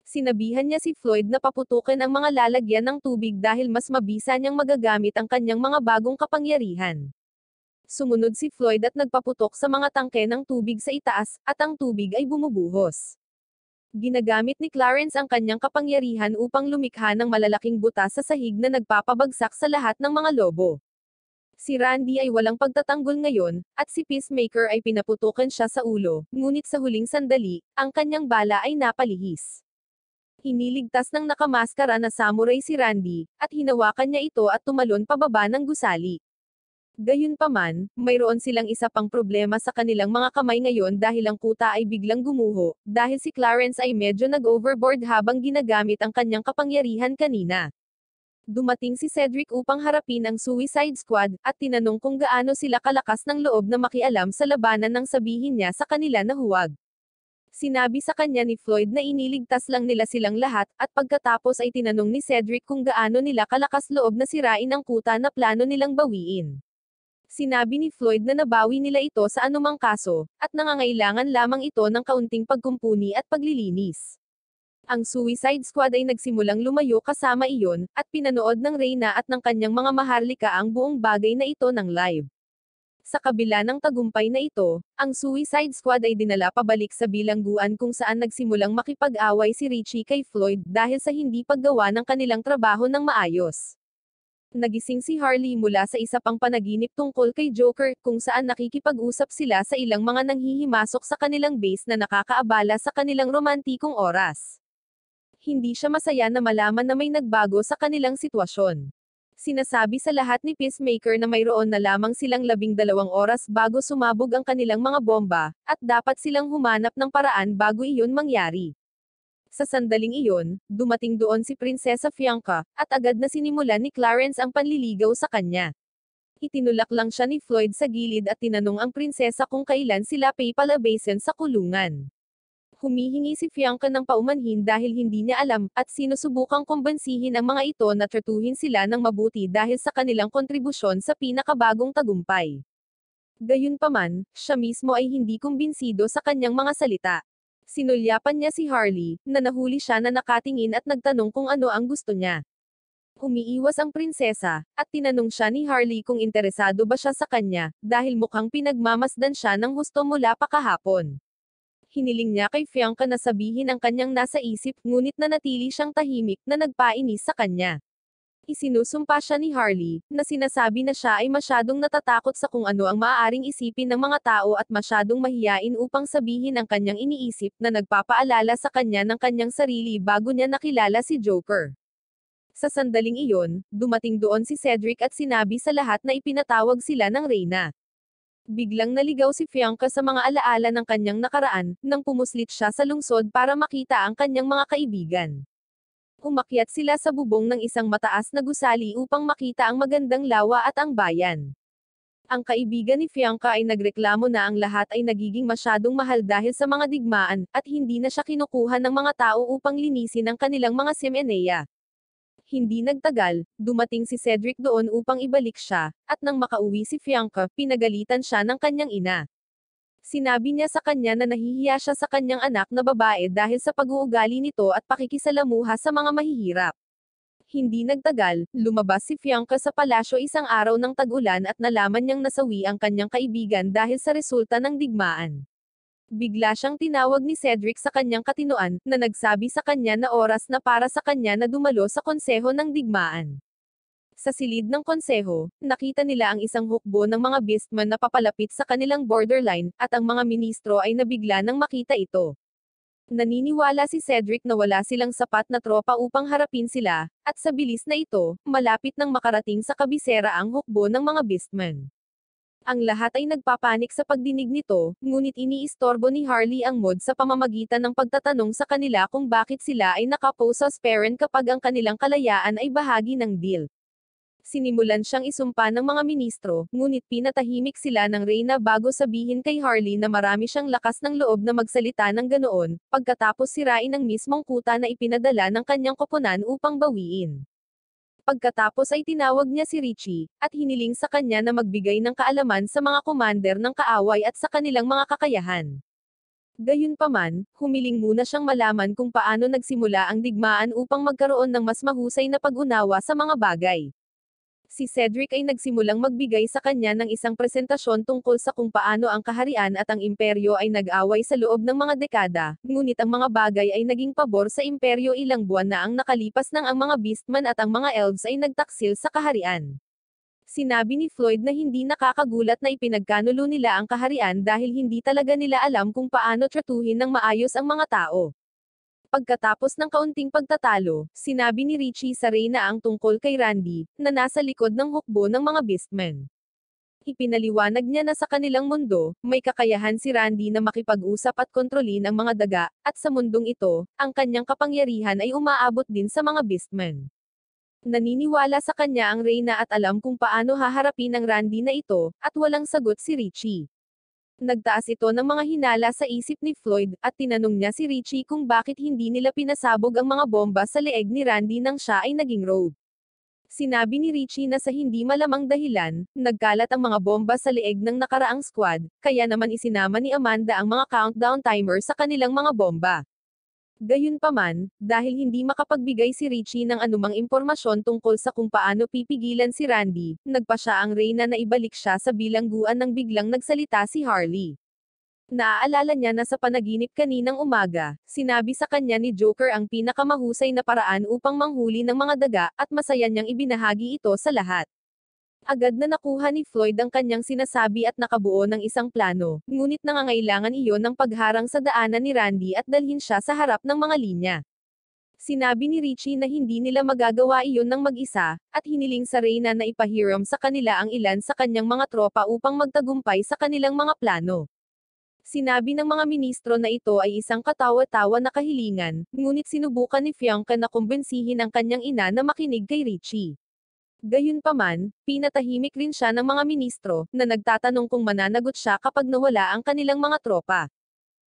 Sinabihan niya si Floyd na paputukan ang mga lalagyan ng tubig dahil mas mabisa niyang magagamit ang kanyang mga bagong kapangyarihan. Sumunod si Floyd at nagpaputok sa mga tangke ng tubig sa itaas, at ang tubig ay bumubuhos. Ginagamit ni Clarence ang kanyang kapangyarihan upang lumikha ng malalaking butas sa sahig na nagpapabagsak sa lahat ng mga lobo. Si Randy ay walang pagtatanggol ngayon, at si Peacemaker ay pinaputukan siya sa ulo, ngunit sa huling sandali, ang kanyang bala ay napalihis. Iniligtas ng nakamaskara na samurai si Randy, at hinawakan niya ito at tumalon pababa ng gusali. Gayunpaman, mayroon silang isa pang problema sa kanilang mga kamay ngayon dahil ang kuta ay biglang gumuho, dahil si Clarence ay medyo nag-overboard habang ginagamit ang kanyang kapangyarihan kanina. Dumating si Cedric upang harapin ang Suicide Squad, at tinanong kung gaano sila kalakas ng loob na makialam sa labanan nang sabihin niya sa kanila na huwag. Sinabi sa kanya ni Floyd na iniligtas lang nila silang lahat, at pagkatapos ay tinanong ni Cedric kung gaano nila kalakas loob na sirain ang kuta na plano nilang bawiin. Sinabi ni Floyd na nabawi nila ito sa anumang kaso, at nangangailangan lamang ito ng kaunting pagkumpuni at paglilinis. Ang Suicide Squad ay nagsimulang lumayo kasama iyon, at pinanood ng Reyna at ng kanyang mga maharlika ang buong bagay na ito ng live. Sa kabila ng tagumpay na ito, ang Suicide Squad ay dinala pabalik sa bilangguan kung saan nagsimulang makipag-away si Richie kay Floyd dahil sa hindi paggawa ng kanilang trabaho ng maayos. Nagising si Harley mula sa isa pang panaginip tungkol kay Joker, kung saan nakikipag-usap sila sa ilang mga nanghihimasok sa kanilang base na nakakaabala sa kanilang romantikong oras. Hindi siya masaya na malaman na may nagbago sa kanilang sitwasyon. Sinasabi sa lahat ni Peacemaker na mayroon na lamang silang 12 oras bago sumabog ang kanilang mga bomba, at dapat silang humanap ng paraan bago iyon mangyari. Sa sandaling iyon, dumating doon si Prinsesa Fianca, at agad na sinimulan ni Clarence ang panliligaw sa kanya. Itinulak lang siya ni Floyd sa gilid at tinanong ang prinsesa kung kailan sila papalabasin sa kulungan. Humihingi si Fianca ng paumanhin dahil hindi niya alam, at sinusubukang kumbansihin ang mga ito na tratuhin sila ng mabuti dahil sa kanilang kontribusyon sa pinakabagong tagumpay. Gayunpaman, siya mismo ay hindi kumbinsido sa kanyang mga salita. Sinulyapan niya si Harley, na nahuli siya na nakatingin at nagtanong kung ano ang gusto niya. Umiiwas ang prinsesa, at tinanong siya ni Harley kung interesado ba siya sa kanya, dahil mukhang pinagmamasdan siya ng husto mula pa kahapon. Hiniling niya kay Fianca na sabihin ang kanyang nasa isip, ngunit nanatili siyang tahimik na nagpainis sa kanya. Isinusumpa siya ni Harley, na sinasabi na siya ay masyadong natatakot sa kung ano ang maaaring isipin ng mga tao at masyadong mahiyain upang sabihin ang kanyang iniisip na nagpapaalala sa kanya ng kanyang sarili bago niya nakilala si Joker. Sa sandaling iyon, dumating doon si Cedric at sinabi sa lahat na ipinatawag sila ng Reyna. Biglang naligaw si Fianca sa mga alaala ng kanyang nakaraan, nang pumuslit siya sa lungsod para makita ang kanyang mga kaibigan. Umakyat sila sa bubong ng isang mataas na gusali upang makita ang magandang lawa at ang bayan. Ang kaibigan ni Fianca ay nagreklamo na ang lahat ay nagiging masyadong mahal dahil sa mga digmaan, at hindi na siya kinukuha ng mga tao upang linisin ang kanilang mga simenea. Hindi nagtagal, dumating si Cedric doon upang ibalik siya, at nang makauwi si Fianca, pinagalitan siya ng kanyang ina. Sinabi niya sa kanya na nahihiya siya sa kanyang anak na babae dahil sa pag-uugali nito at pakikisalamuha sa mga mahihirap. Hindi nagtagal, lumabas si Fianca sa palasyo isang araw ng tag-ulan at nalaman niyang nasawi ang kanyang kaibigan dahil sa resulta ng digmaan. Bigla siyang tinawag ni Cedric sa kanyang katinoan, na nagsabi sa kanya na oras na para sa kanya na dumalo sa konseho ng digmaan. Sa silid ng konseho, nakita nila ang isang hukbo ng mga beastmen na papalapit sa kanilang borderline, at ang mga ministro ay nabigla nang makita ito. Naniniwala si Cedric na wala silang sapat na tropa upang harapin sila, at sa bilis na ito, malapit nang makarating sa kabisera ang hukbo ng mga beastmen. Ang lahat ay nagpapanik sa pagdinig nito, ngunit iniistorbo ni Harley ang mod sa pamamagitan ng pagtatanong sa kanila kung bakit sila ay nakapose as parent kapag ang kanilang kalayaan ay bahagi ng deal. Sinimulan siyang isumpa ng mga ministro, ngunit pinatahimik sila ng Reyna bago sabihin kay Harley na marami siyang lakas ng loob na magsalita ng ganoon, pagkatapos sirain ang mismong kuta na ipinadala ng kanyang koponan upang bawiin. Pagkatapos ay tinawag niya si Richie, at hiniling sa kanya na magbigay ng kaalaman sa mga commander ng kaaway at sa kanilang mga kakayahan. Gayunpaman, humiling muna siyang malaman kung paano nagsimula ang digmaan upang magkaroon ng mas mahusay na pag-unawa sa mga bagay. Si Cedric ay nagsimulang magbigay sa kanya ng isang presentasyon tungkol sa kung paano ang kaharian at ang imperyo ay nag-away sa loob ng mga dekada, ngunit ang mga bagay ay naging pabor sa imperyo ilang buwan na ang nakalipas nang ang mga beastmen at ang mga elves ay nagtaksil sa kaharian. Sinabi ni Floyd na hindi nakakagulat na ipinagkanulo nila ang kaharian dahil hindi talaga nila alam kung paano tratuhin ng maayos ang mga tao. Pagkatapos ng kaunting pagtatalo, sinabi ni Richie sa Reyna ang tungkol kay Randy, na nasa likod ng hukbo ng mga beastmen. Ipinaliwanag niya na sa kanilang mundo, may kakayahan si Randy na makipag-usap at kontrolin ang mga daga, at sa mundong ito, ang kanyang kapangyarihan ay umaabot din sa mga beastmen. Naniniwala sa kanya ang Reyna at alam kung paano haharapin ang Randy na ito, at walang sagot si Richie. Nagtaas ito ng mga hinala sa isip ni Floyd, at tinanong niya si Richie kung bakit hindi nila pinasabog ang mga bomba sa leeg ni Randy nang siya ay naging rogue. Sinabi ni Richie na sa hindi malamang dahilan, nagkalat ang mga bomba sa leeg ng nakaraang squad, kaya naman isinama ni Amanda ang mga countdown timer sa kanilang mga bomba. Gayunpaman, dahil hindi makapagbigay si Richie ng anumang impormasyon tungkol sa kung paano pipigilan si Randy, nagpa siya ang Reyna na ibalik siya sa bilangguan nang biglang nagsalita si Harley. Naaalala niya na sa panaginip kaninang umaga, sinabi sa kanya ni Joker ang pinakamahusay na paraan upang manghuli ng mga daga, at masaya niyang ibinahagi ito sa lahat. Agad na nakuha ni Floyd ang kanyang sinasabi at nakabuo ng isang plano, ngunit nangangailangan iyon ng pagharang sa daanan ni Randy at dalhin siya sa harap ng mga linya. Sinabi ni Richie na hindi nila magagawa iyon ng mag-isa, at hiniling sa Reyna na ipahiram sa kanila ang ilan sa kanyang mga tropa upang magtagumpay sa kanilang mga plano. Sinabi ng mga ministro na ito ay isang katawa-tawa na kahilingan, ngunit sinubukan ni Fianca na kumbensihin ang kanyang ina na makinig kay Richie. Gayunpaman, pinatahimik rin siya ng mga ministro, na nagtatanong kung mananagot siya kapag nawala ang kanilang mga tropa.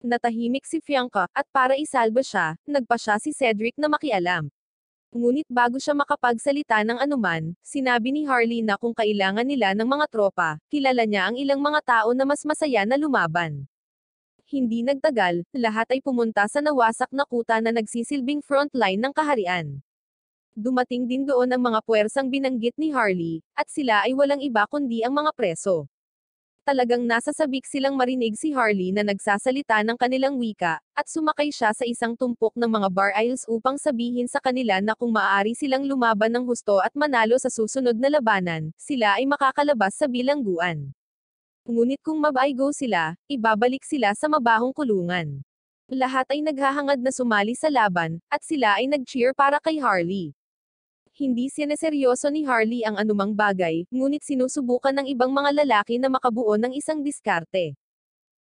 Natahimik si Fianca, at para isalba siya, nagpa siya si Cedric na makialam. Ngunit bago siya makapagsalita ng anuman, sinabi ni Harley na kung kailangan nila ng mga tropa, kilala niya ang ilang mga tao na mas masaya na lumaban. Hindi nagtagal, lahat ay pumunta sa nawasak na kuta na nagsisilbing frontline ng kaharian. Dumating din doon ang mga puwersang binanggit ni Harley, at sila ay walang iba kundi ang mga preso. Talagang nasasabik silang marinig si Harley na nagsasalita ng kanilang wika, at sumakay siya sa isang tumpok ng mga bar aisles upang sabihin sa kanila na kung maaari silang lumaban ng husto at manalo sa susunod na labanan, sila ay makakalabas sa bilangguan. Ngunit kung mabaygo sila, ibabalik sila sa mabahong kulungan. Lahat ay naghahangad na sumali sa laban, at sila ay nag-cheer para kay Harley. Hindi sineseryoso ni Harley ang anumang bagay, ngunit sinusubukan ng ibang mga lalaki na makabuo ng isang diskarte.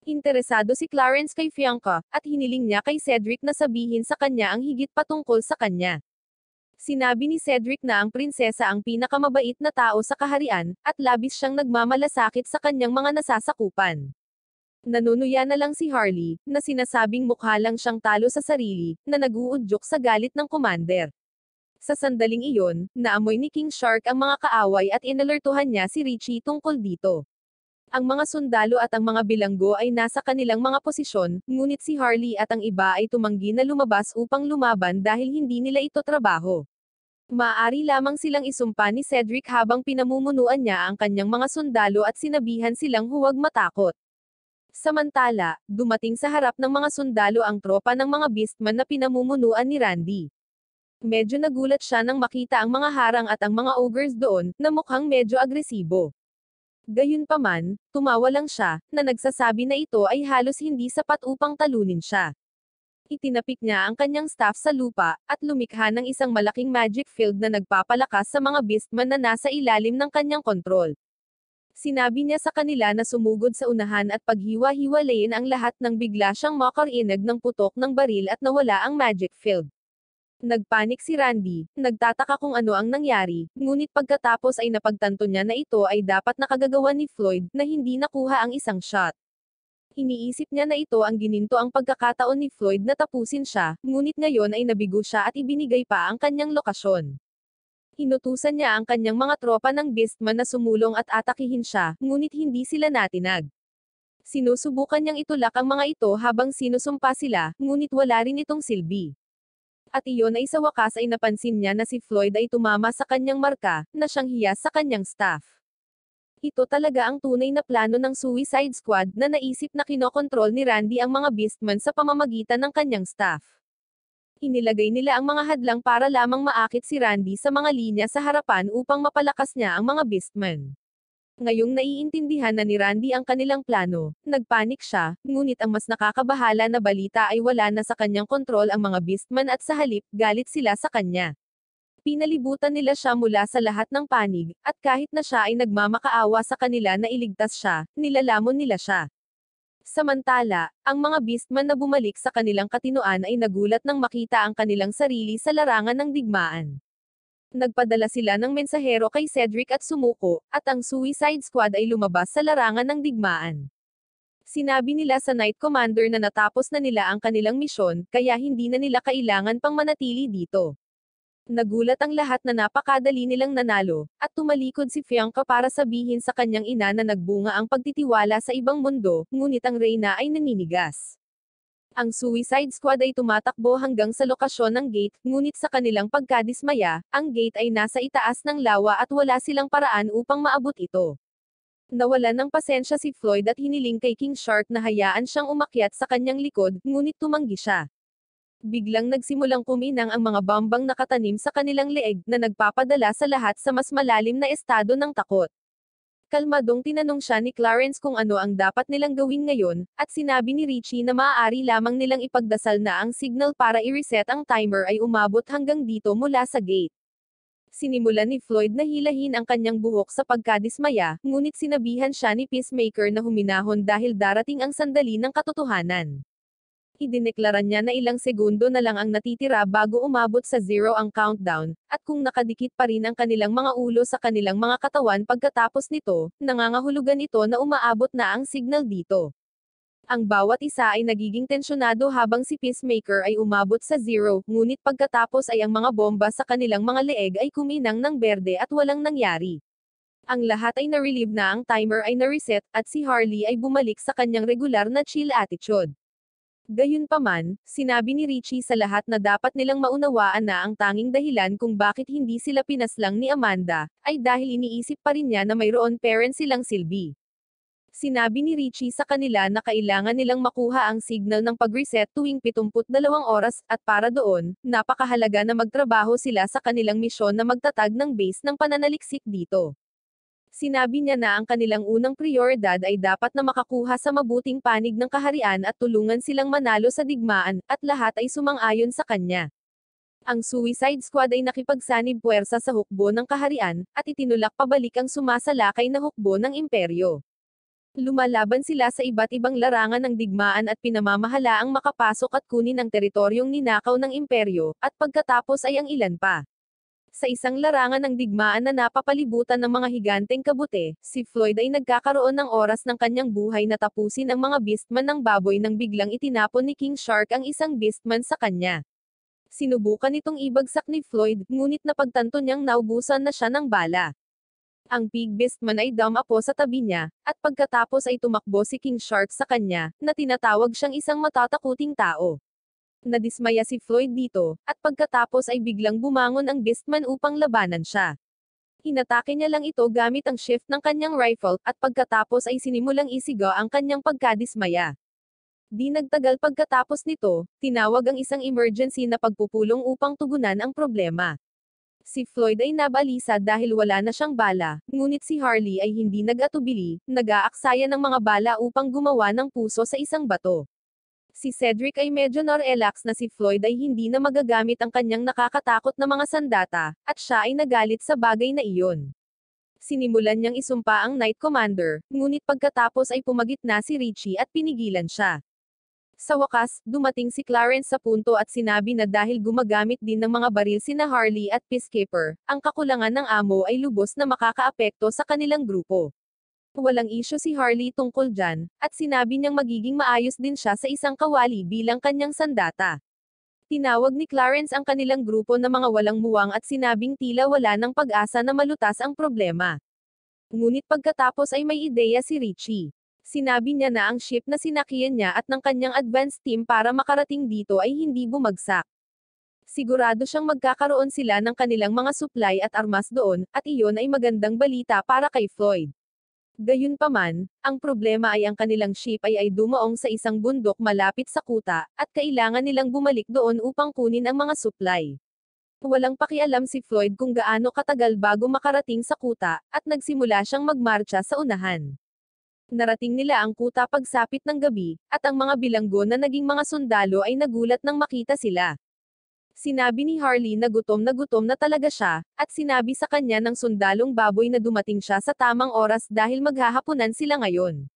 Interesado si Clarence kay Fianca, at hiniling niya kay Cedric na sabihin sa kanya ang higit patungkol sa kanya. Sinabi ni Cedric na ang prinsesa ang pinakamabait na tao sa kaharian, at labis siyang nagmamalasakit sa kanyang mga nasasakupan. Nanunuya na lang si Harley, na sinasabing mukha lang siyang talo sa sarili, na naguudyok sa galit ng commander. Sa sandaling iyon, naamoy ni King Shark ang mga kaaway at inalertuhan niya si Richie tungkol dito. Ang mga sundalo at ang mga bilanggo ay nasa kanilang mga posisyon, ngunit si Harley at ang iba ay tumanggi na lumabas upang lumaban dahil hindi nila ito trabaho. Maaari lamang silang isumpa ni Cedric habang pinamumunuan niya ang kanyang mga sundalo at sinabihan silang huwag matakot. Samantala, dumating sa harap ng mga sundalo ang tropa ng mga beastman na pinamumunuan ni Randy. Medyo nagulat siya nang makita ang mga harang at ang mga ogres doon, na mukhang medyo agresibo. Gayunpaman, tumawa lang siya, na nagsasabi na ito ay halos hindi sapat upang talunin siya. Itinapik niya ang kanyang staff sa lupa, at lumikha ng isang malaking magic field na nagpapalakas sa mga beastman na nasa ilalim ng kanyang kontrol. Sinabi niya sa kanila na sumugod sa unahan at paghiwa-hiwalayin ang lahat nang bigla siyang makarinig ng putok ng baril at nawala ang magic field. Nagpanik si Randy, nagtataka kung ano ang nangyari, ngunit pagkatapos ay napagtanto niya na ito ay dapat nakagagawa ni Floyd, na hindi nakuha ang isang shot. Iniisip niya na ito ang gininto ang pagkakataon ni Floyd na tapusin siya, ngunit ngayon ay nabigo siya at ibinigay pa ang kanyang lokasyon. Inutusan niya ang kanyang mga tropa ng Beastman na sumulong at atakihin siya, ngunit hindi sila natinag. Sinusubukan niyang itulak ang mga ito habang sinusumpa sila, ngunit wala rin itong silbi. At iyon ay sa wakas ay napansin niya na si Floyd ay tumama sa kanyang marka, na siyang hiyas sa kanyang staff. Ito talaga ang tunay na plano ng Suicide Squad, na naisip na kinokontrol ni Randy ang mga Beastman sa pamamagitan ng kanyang staff. Inilagay nila ang mga hadlang para lamang maakit si Randy sa mga linya sa harapan upang mapalakas niya ang mga Beastman. Ngayong naiintindihan na ni Randy ang kanilang plano, nagpanik siya, ngunit ang mas nakakabahala na balita ay wala na sa kanyang kontrol ang mga Beastman at sa halip, galit sila sa kanya. Pinalibutan nila siya mula sa lahat ng panig, at kahit na siya ay nagmamakaawa sa kanila na iligtas siya, nilalamon nila siya. Samantala, ang mga Beastman na bumalik sa kanilang katinoan ay nagulat nang makita ang kanilang sarili sa larangan ng digmaan. Nagpadala sila ng mensahero kay Cedric at sumuko, at ang Suicide Squad ay lumabas sa larangan ng digmaan. Sinabi nila sa Knight Commander na natapos na nila ang kanilang misyon, kaya hindi na nila kailangan pang manatili dito. Nagulat ang lahat na napakadali nilang nanalo, at tumalikod si Fianca para sabihin sa kanyang ina na nagbunga ang pagtitiwala sa ibang mundo, ngunit ang reyna ay naninigas. Ang Suicide Squad ay tumatakbo hanggang sa lokasyon ng gate, ngunit sa kanilang pagkadismaya, ang gate ay nasa itaas ng lawa at wala silang paraan upang maabot ito. Nawalan ng pasensya si Floyd at hiniling kay King Shark na hayaan siyang umakyat sa kanyang likod, ngunit tumanggi siya. Biglang nagsimulang kuminang ang mga bombang nakatanim sa kanilang leeg, na nagpapadala sa lahat sa mas malalim na estado ng takot. Kalmadong tinanong siya ni Clarence kung ano ang dapat nilang gawin ngayon, at sinabi ni Richie na maaari lamang nilang ipagdasal na ang signal para i-reset ang timer ay umabot hanggang dito mula sa gate. Sinimulan ni Floyd na hilahin ang kanyang buhok sa pagkadismaya, ngunit sinabihan siya ni Peacemaker na huminahon dahil darating ang sandali ng katotohanan. Idineklara niya na ilang segundo na lang ang natitira bago umabot sa zero ang countdown, at kung nakadikit pa rin ang kanilang mga ulo sa kanilang mga katawan pagkatapos nito, nangangahulugan ito na umaabot na ang signal dito. Ang bawat isa ay nagiging tensyonado habang si Peacemaker ay umabot sa zero, ngunit pagkatapos ay ang mga bomba sa kanilang mga leeg ay kuminang ng berde at walang nangyari. Ang lahat ay na-relieve na, ang timer ay na-reset, at si Harley ay bumalik sa kanyang regular na chill attitude. Gayunpaman, sinabi ni Richie sa lahat na dapat nilang maunawaan na ang tanging dahilan kung bakit hindi sila pinaslang ni Amanda, ay dahil iniisip pa rin niya na mayroon parent silang silbi. Sinabi ni Richie sa kanila na kailangan nilang makuha ang signal ng pag-reset tuwing 72 oras, at para doon, napakahalaga na magtrabaho sila sa kanilang misyon na magtatag ng base ng pananaliksik dito. Sinabi niya na ang kanilang unang prioridad ay dapat na makakuha sa mabuting panig ng kaharian at tulungan silang manalo sa digmaan, at lahat ay sumang-ayon sa kanya. Ang Suicide Squad ay nakipagsanib puwersa sa hukbo ng kaharian, at itinulak pabalik ang sumasalakay na hukbo ng imperyo. Lumalaban sila sa iba't ibang larangan ng digmaan at pinamamahalaang makapasok at kunin ang teritoryong ninakaw ng imperyo, at pagkatapos ay ang ilan pa. Sa isang larangan ng digmaan na napapalibutan ng mga higanteng kabute, si Floyd ay nagkakaroon ng oras ng kanyang buhay na tapusin ang mga beastman ng baboy nang biglang itinapon ni King Shark ang isang beastman sa kanya. Sinubukan itong ibagsak ni Floyd, ngunit napagtanto niyang naubusan na siya ng bala. Ang pig beastman ay dumapo sa tabi niya, at pagkatapos ay tumakbo si King Shark sa kanya, na tinatawag siyang isang matatakuting tao. Nadismaya si Floyd dito, at pagkatapos ay biglang bumangon ang beastman upang labanan siya. Inatake niya lang ito gamit ang shift ng kanyang rifle, at pagkatapos ay sinimulang isigaw ang kanyang pagkadismaya. Di nagtagal pagkatapos nito, tinawag ang isang emergency na pagpupulong upang tugunan ang problema. Si Floyd ay nabalisa dahil wala na siyang bala, ngunit si Harley ay hindi nag-atubili, nag-aaksaya ng mga bala upang gumawa ng puso sa isang bato. Si Cedric ay medyo na-relax na si Floyd ay hindi na magagamit ang kanyang nakakatakot na mga sandata, at siya ay nagalit sa bagay na iyon. Sinimulan niyang isumpa ang Knight Commander, ngunit pagkatapos ay pumagitna si Richie at pinigilan siya. Sa wakas, dumating si Clarence sa punto at sinabi na dahil gumagamit din ng mga baril sina Harley at Peacekeeper, ang kakulangan ng amo ay lubos na makakaapekto sa kanilang grupo. Walang isyu si Harley tungkol dyan, at sinabi niyang magiging maayos din siya sa isang kawali bilang kanyang sandata. Tinawag ni Clarence ang kanilang grupo na mga walang muwang at sinabing tila wala ng pag-asa na malutas ang problema. Ngunit pagkatapos ay may ideya si Richie. Sinabi niya na ang ship na sinakyan niya at ng kanyang advance team para makarating dito ay hindi bumagsak. Sigurado siyang magkakaroon sila ng kanilang mga supply at armas doon, at iyon ay magandang balita para kay Floyd. Gayunpaman, ang problema ay ang kanilang ship ay dumaong sa isang bundok malapit sa kuta, at kailangan nilang bumalik doon upang kunin ang mga supply. Walang pakialam si Floyd kung gaano katagal bago makarating sa kuta, at nagsimula siyang magmarcha sa unahan. Narating nila ang kuta pagsapit ng gabi, at ang mga bilanggo na naging mga sundalo ay nagulat nang makita sila. Sinabi ni Harley na gutom na talaga siya, at sinabi sa kanya ng sundalong baboy na dumating siya sa tamang oras dahil maghahapunan sila ngayon.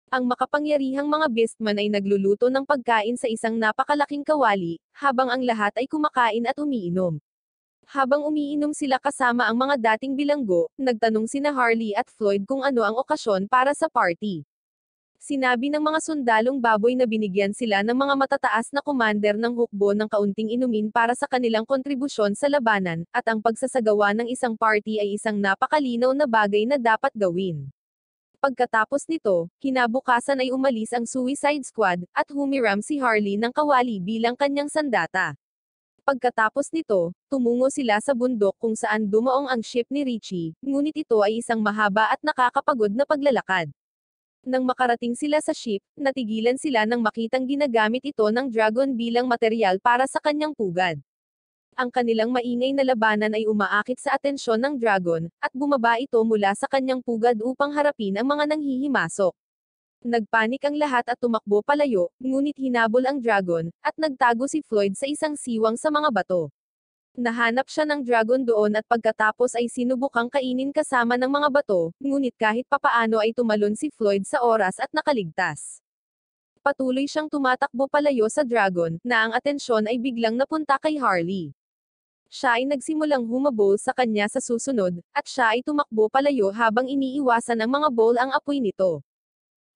Ang makapangyarihang mga beastman ay nagluluto ng pagkain sa isang napakalaking kawali, habang ang lahat ay kumakain at umiinom. Habang umiinom sila kasama ang mga dating bilanggo, nagtanong sina Harley at Floyd kung ano ang okasyon para sa party. Sinabi ng mga sundalong baboy na binigyan sila ng mga matataas na commander ng hukbo ng kaunting inumin para sa kanilang kontribusyon sa labanan, at ang pagsasagawa ng isang party ay isang napakalinaw na bagay na dapat gawin. Pagkatapos nito, kinabukasan ay umalis ang Suicide Squad, at humiram si Harley ng kawali bilang kanyang sandata. Pagkatapos nito, tumungo sila sa bundok kung saan dumaong ang ship ni Richie, ngunit ito ay isang mahaba at nakakapagod na paglalakad. Nang makarating sila sa ship, natigilan sila nang makitang ginagamit ito ng dragon bilang material para sa kanyang pugad. Ang kanilang maingay na labanan ay umaakit sa atensyon ng dragon, at bumaba ito mula sa kanyang pugad upang harapin ang mga nanghihimasok. Nagpanik ang lahat at tumakbo palayo, ngunit hinabol ang dragon, at nagtago si Floyd sa isang siwang sa mga bato. Nahanap siya ng dragon doon at pagkatapos ay sinubukang kainin kasama ng mga bato, ngunit kahit papaano ay tumalon si Floyd sa oras at nakaligtas. Patuloy siyang tumatakbo palayo sa dragon, na ang atensyon ay biglang napunta kay Harley. Siya ay nagsimulang humabol sa kanya sa susunod, at siya ay tumakbo palayo habang iniiwasan ng mga ball ang apoy nito.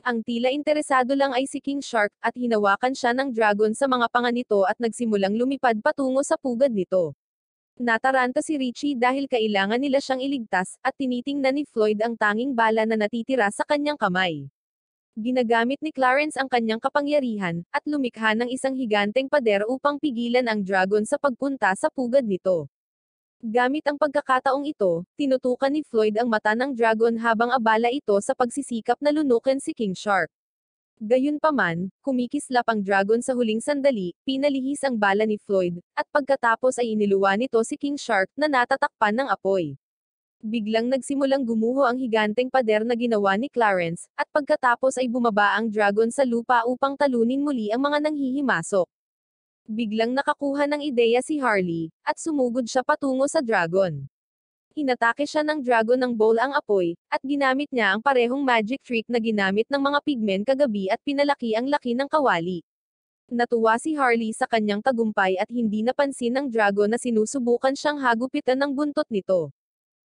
Ang tila interesado lang ay si King Shark, at hinawakan siya ng dragon sa mga panga nito at nagsimulang lumipad patungo sa pugad nito. Nataranta si Richie dahil kailangan nila siyang iligtas, at tinitingnan ni Floyd ang tanging bala na natitira sa kanyang kamay. Ginagamit ni Clarence ang kanyang kapangyarihan, at lumikha ng isang higanteng pader upang pigilan ang dragon sa pagpunta sa pugad nito. Gamit ang pagkakataong ito, tinutukan ni Floyd ang mata ng dragon habang abala ito sa pagsisikap na lunukin si King Shark. Gayunpaman, kumikislap ang dragon sa huling sandali, pinalihis ang bala ni Floyd, at pagkatapos ay iniluwa nito si King Shark na natatakpan ng apoy. Biglang nagsimulang gumuho ang higanteng pader na ginawa ni Clarence, at pagkatapos ay bumaba ang dragon sa lupa upang talunin muli ang mga nanghihimasok. Biglang nakakuha ng ideya si Harley, at sumugod siya patungo sa dragon. Inatake siya ng dragon ng bowl ang apoy, at ginamit niya ang parehong magic trick na ginamit ng mga pigmen kagabi at pinalaki ang laki ng kawali. Natuwa si Harley sa kanyang tagumpay at hindi napansin ng dragon na sinusubukan siyang hagupitan ng buntot nito.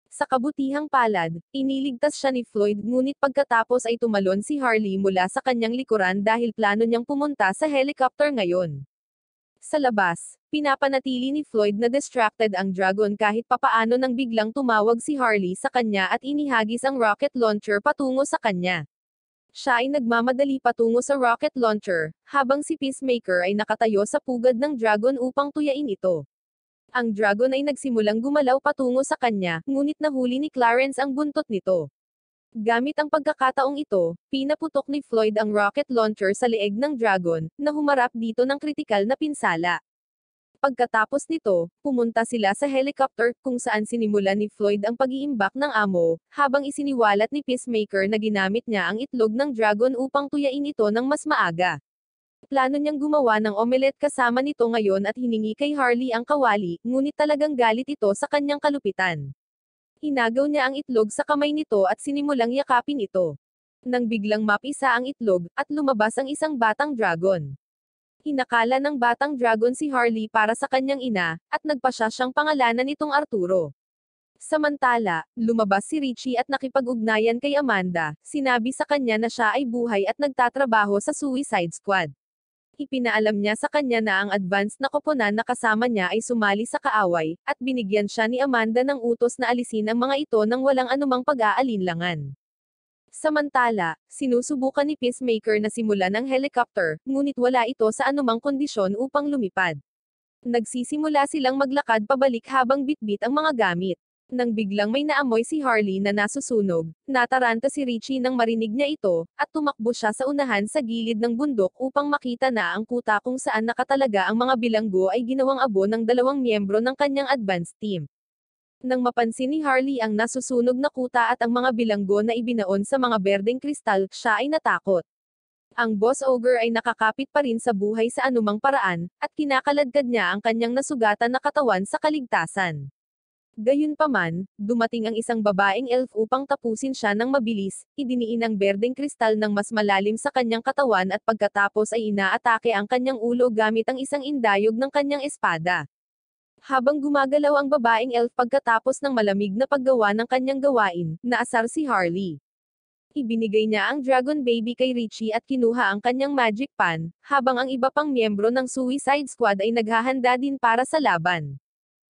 Sa kabutihang palad, iniligtas siya ni Floyd ngunit pagkatapos ay tumalon si Harley mula sa kanyang likuran dahil plano niyang pumunta sa helicopter ngayon. Sa labas, pinapanatili ni Floyd na distracted ang dragon kahit papaano nang biglang tumawag si Harley sa kanya at inihagis ang rocket launcher patungo sa kanya. Siya ay nagmamadali patungo sa rocket launcher, habang si Peacemaker ay nakatayo sa pugad ng dragon upang tuyain ito. Ang dragon ay nagsimulang gumalaw patungo sa kanya, ngunit nahuli ni Clarence ang buntot nito. Gamit ang pagkakataong ito, pinaputok ni Floyd ang rocket launcher sa leeg ng dragon, na humarap dito ng kritikal na pinsala. Pagkatapos nito, pumunta sila sa helicopter, kung saan sinimulan ni Floyd ang pag-iimbak ng amo, habang isiniwalat ni Peacemaker na ginamit niya ang itlog ng dragon upang tuyain ito ng mas maaga. Plano niyang gumawa ng omelette kasama nito ngayon at hiningi kay Harley ang kawali, ngunit talagang galit ito sa kanyang kalupitan. Inagaw niya ang itlog sa kamay nito at sinimulang yakapin ito. Nang biglang mapisa ang itlog, at lumabas ang isang batang dragon. Hinakala ng batang dragon si Harley para sa kanyang ina, at nagpasya siyang pangalanan nitong Arturo. Samantala, lumabas si Richie at nakipag-ugnayan kay Amanda, sinabi sa kanya na siya ay buhay at nagtatrabaho sa Suicide Squad. Ipinaalam niya sa kanya na ang advanced na koponan na kasama niya ay sumali sa kaaway, at binigyan siya ni Amanda ng utos na alisin ang mga ito nang walang anumang pag-aalinlangan. Samantala, sinusubukan ni Peacemaker na simulan ang helicopter, ngunit wala ito sa anumang kondisyon upang lumipad. Nagsisimula silang maglakad pabalik habang bitbit ang mga gamit. Nang biglang may naamoy si Harley na nasusunog, nataranta si Richie nang marinig niya ito, at tumakbo siya sa unahan sa gilid ng bundok upang makita na ang kuta kung saan nakatalaga ang mga bilanggo ay ginawang abo ng dalawang miyembro ng kanyang advance team. Nang mapansin ni Harley ang nasusunog na kuta at ang mga bilanggo na ibinaon sa mga berdeng kristal, siya ay natakot. Ang Boss Ogre ay nakakapit pa rin sa buhay sa anumang paraan, at kinakaladkad niya ang kanyang nasugatan na katawan sa kaligtasan. Gayunpaman, dumating ang isang babaeng elf upang tapusin siya ng mabilis, idiniin ang berdeng kristal ng mas malalim sa kanyang katawan at pagkatapos ay inaatake ang kanyang ulo gamit ang isang indayog ng kanyang espada. Habang gumagalaw ang babaeng elf pagkatapos ng malamig na paggawa ng kanyang gawain, naasar si Harley. Ibinigay niya ang Dragon Baby kay Richie at kinuha ang kanyang magic pan, habang ang iba pang miyembro ng Suicide Squad ay naghahanda din para sa laban.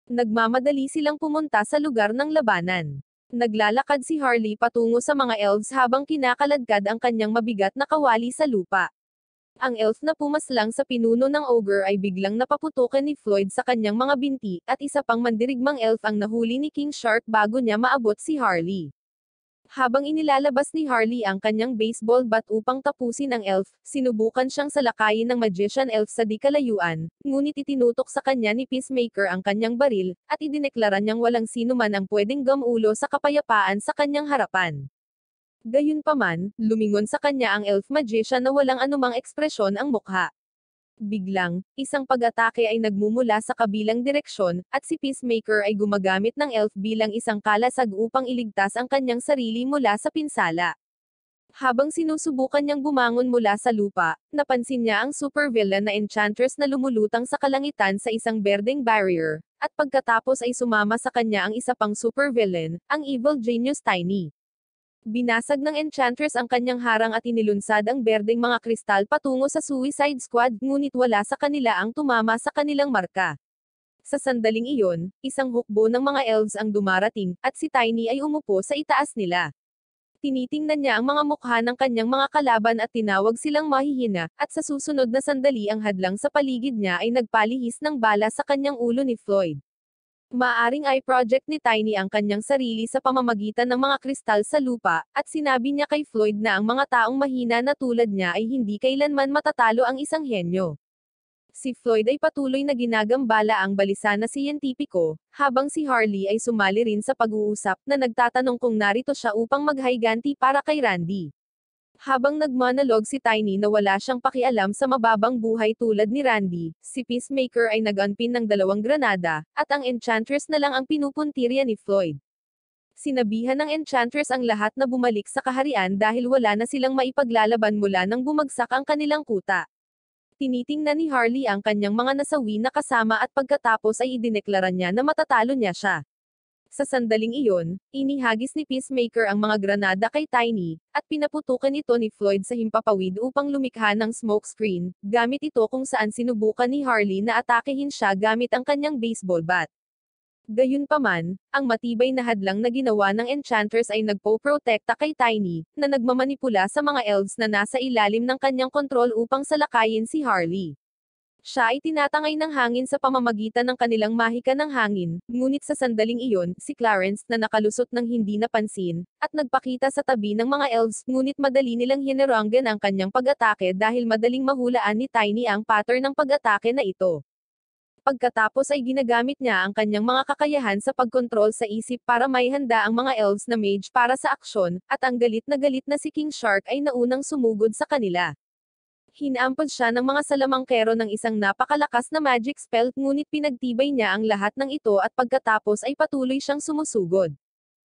Nagmamadali silang pumunta sa lugar ng labanan. Naglalakad si Harley patungo sa mga elves habang kinakaladkad ang kanyang mabigat na kawali sa lupa. Ang elf na pumaslang sa pinuno ng ogre ay biglang napaputukan ni Floyd sa kanyang mga binti, at isa pang mandirigmang elf ang nahuli ni King Shark bago niya maabot si Harley. Habang inilalabas ni Harley ang kanyang baseball bat upang tapusin ang elf, sinubukan siyang salakayin ng magician elf sa di kalayuan, ngunit itinutok sa kanya ni Peacemaker ang kanyang baril, at idineklara niyang walang sino man ang pwedeng gamulo sa kapayapaan sa kanyang harapan. Gayunpaman, lumingon sa kanya ang elf magician na walang anumang ekspresyon ang mukha. Biglang, isang pag-atake ay nagmumula sa kabilang direksyon, at si Peacemaker ay gumagamit ng elf bilang isang kalasag upang iligtas ang kanyang sarili mula sa pinsala. Habang sinusubukan niyang bumangon mula sa lupa, napansin niya ang supervillain na Enchantress na lumulutang sa kalangitan sa isang berdeng barrier, at pagkatapos ay sumama sa kanya ang isa pang supervillain, ang Evil Genius Tiny. Binasag ng Enchantress ang kanyang harang at inilunsad ang berdeng mga kristal patungo sa Suicide Squad, ngunit wala sa kanila ang tumama sa kanilang marka. Sa sandaling iyon, isang hukbo ng mga elves ang dumarating, at si Tiny ay umupo sa itaas nila. Tinitingnan niya ang mga mukha ng kanyang mga kalaban at tinawag silang mahihina, at sa susunod na sandali ang hadlang sa paligid niya ay nagpalihis ng bala sa kanyang ulo ni Floyd. Maaring eye project ni Tiny ang kanyang sarili sa pamamagitan ng mga kristal sa lupa, at sinabi niya kay Floyd na ang mga taong mahina na tulad niya ay hindi kailanman matatalo ang isang henyo. Si Floyd ay patuloy na ginagambala ang balisa na siyentipiko, habang si Harley ay sumali rin sa pag-uusap na nagtatanong kung narito siya upang maghayganti para kay Randy. Habang nagmonolog si Tiny na wala siyang pakialam sa mababang buhay tulad ni Randy, si Peacemaker ay nag-unpin ng 2 granada, at ang Enchantress na lang ang pinupuntirya ni Floyd. Sinabihan ng Enchantress ang lahat na bumalik sa kaharian dahil wala na silang maipaglalaban mula nang bumagsak ang kanilang kuta. Tinitingnan ni Harley ang kanyang mga nasawi na kasama at pagkatapos ay idineklara niya na matatalo niya siya. Sa sandaling iyon, inihagis ni Peacemaker ang mga granada kay Tiny, at pinaputukan ito ni Floyd sa himpapawid upang lumikha ng smokescreen, gamit ito kung saan sinubukan ni Harley na atakehin siya gamit ang kanyang baseball bat. Gayunpaman, ang matibay na hadlang na ginawa ng Enchantress ay nagpo-protekta kay Tiny, na nagmamanipula sa mga elves na nasa ilalim ng kanyang kontrol upang salakayin si Harley. Siya ay tinatangay ng hangin sa pamamagitan ng kanilang mahika ng hangin, ngunit sa sandaling iyon, si Clarence na nakalusot ng hindi napansin, at nagpakita sa tabi ng mga elves, ngunit madali nilang hineranggan ang kanyang pag-atake dahil madaling mahulaan ni Tiny ang pattern ng pag-atake na ito. Pagkatapos ay ginagamit niya ang kanyang mga kakayahan sa pagkontrol sa isip para maihanda ang mga elves na mage para sa aksyon, at ang galit na si King Shark ay naunang sumugod sa kanila. Hinaampod siya ng mga salamangkero ng isang napakalakas na magic spell, ngunit pinagtibay niya ang lahat ng ito at pagkatapos ay patuloy siyang sumusugod.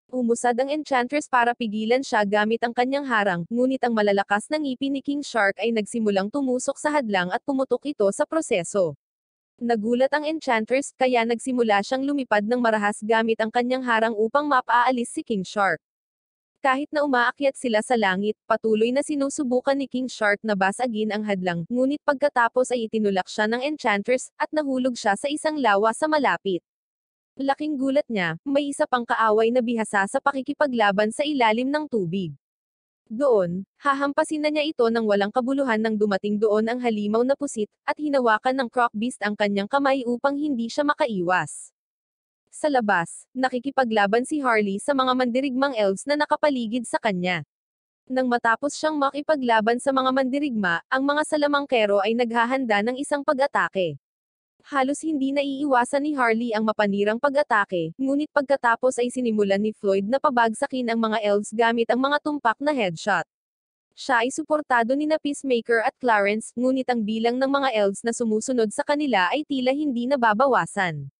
Umusad ang Enchantress para pigilan siya gamit ang kanyang harang, ngunit ang malalakas na ngipin ni King Shark ay nagsimulang tumusok sa hadlang at pumutok ito sa proseso. Nagulat ang Enchantress, kaya nagsimula siyang lumipad ng marahas gamit ang kanyang harang upang mapaalis si King Shark. Kahit na umaakyat sila sa langit, patuloy na sinusubukan ni King Shark na basagin ang hadlang, ngunit pagkatapos ay itinulak siya ng Enchantress, at nahulog siya sa isang lawa sa malapit. Laking gulat niya, may isa pang kaaway na bihasa sa pakikipaglaban sa ilalim ng tubig. Doon, hahampasin na niya ito ng walang kabuluhan nang dumating doon ang halimaw na pusit, at hinawakan ng Croc Beast ang kanyang kamay upang hindi siya makaiwas. Sa labas, nakikipaglaban si Harley sa mga mandirigmang elves na nakapaligid sa kanya. Nang matapos siyang makipaglaban sa mga mandirigma, ang mga salamangkero ay naghahanda ng isang pag-atake. Halos hindi naiiwasan ni Harley ang mapanirang pag-atake, ngunit pagkatapos ay sinimulan ni Floyd na pabagsakin ang mga elves gamit ang mga tumpak na headshot. Siya ay suportado ni na Peacemaker at Clarence, ngunit ang bilang ng mga elves na sumusunod sa kanila ay tila hindi nababawasan.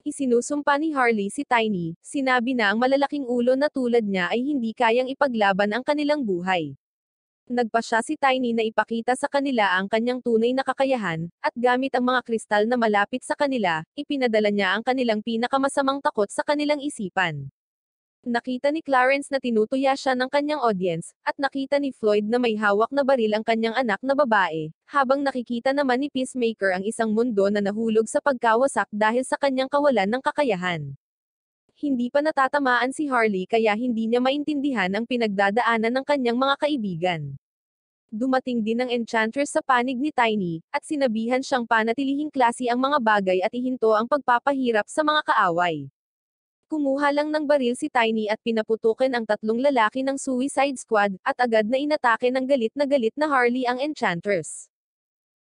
Isinusumpa ni Harley si Tiny, sinabi na ang malalaking ulo na tulad niya ay hindi kayang ipaglaban ang kanilang buhay. Nagpa siya si Tiny na ipakita sa kanila ang kanyang tunay na kakayahan, at gamit ang mga kristal na malapit sa kanila, ipinadala niya ang kanilang pinakamasamang takot sa kanilang isipan. Nakita ni Clarence na tinutuya siya ng kanyang audience, at nakita ni Floyd na may hawak na baril ang kanyang anak na babae, habang nakikita naman ni Peacemaker ang isang mundo na nahulog sa pagkawasak dahil sa kanyang kawalan ng kakayahan. Hindi pa natatamaan si Harley kaya hindi niya maintindihan ang pinagdadaanan ng kanyang mga kaibigan. Dumating din ang Enchantress sa panig ni Tiny, at sinabihan siyang panatilihing klase ang mga bagay at ihinto ang pagpapahirap sa mga kaaway. Kumuha lang ng baril si Tiny at pinaputukan ang 3 lalaki ng Suicide Squad, at agad na inatake ng galit na Harley ang Enchantress.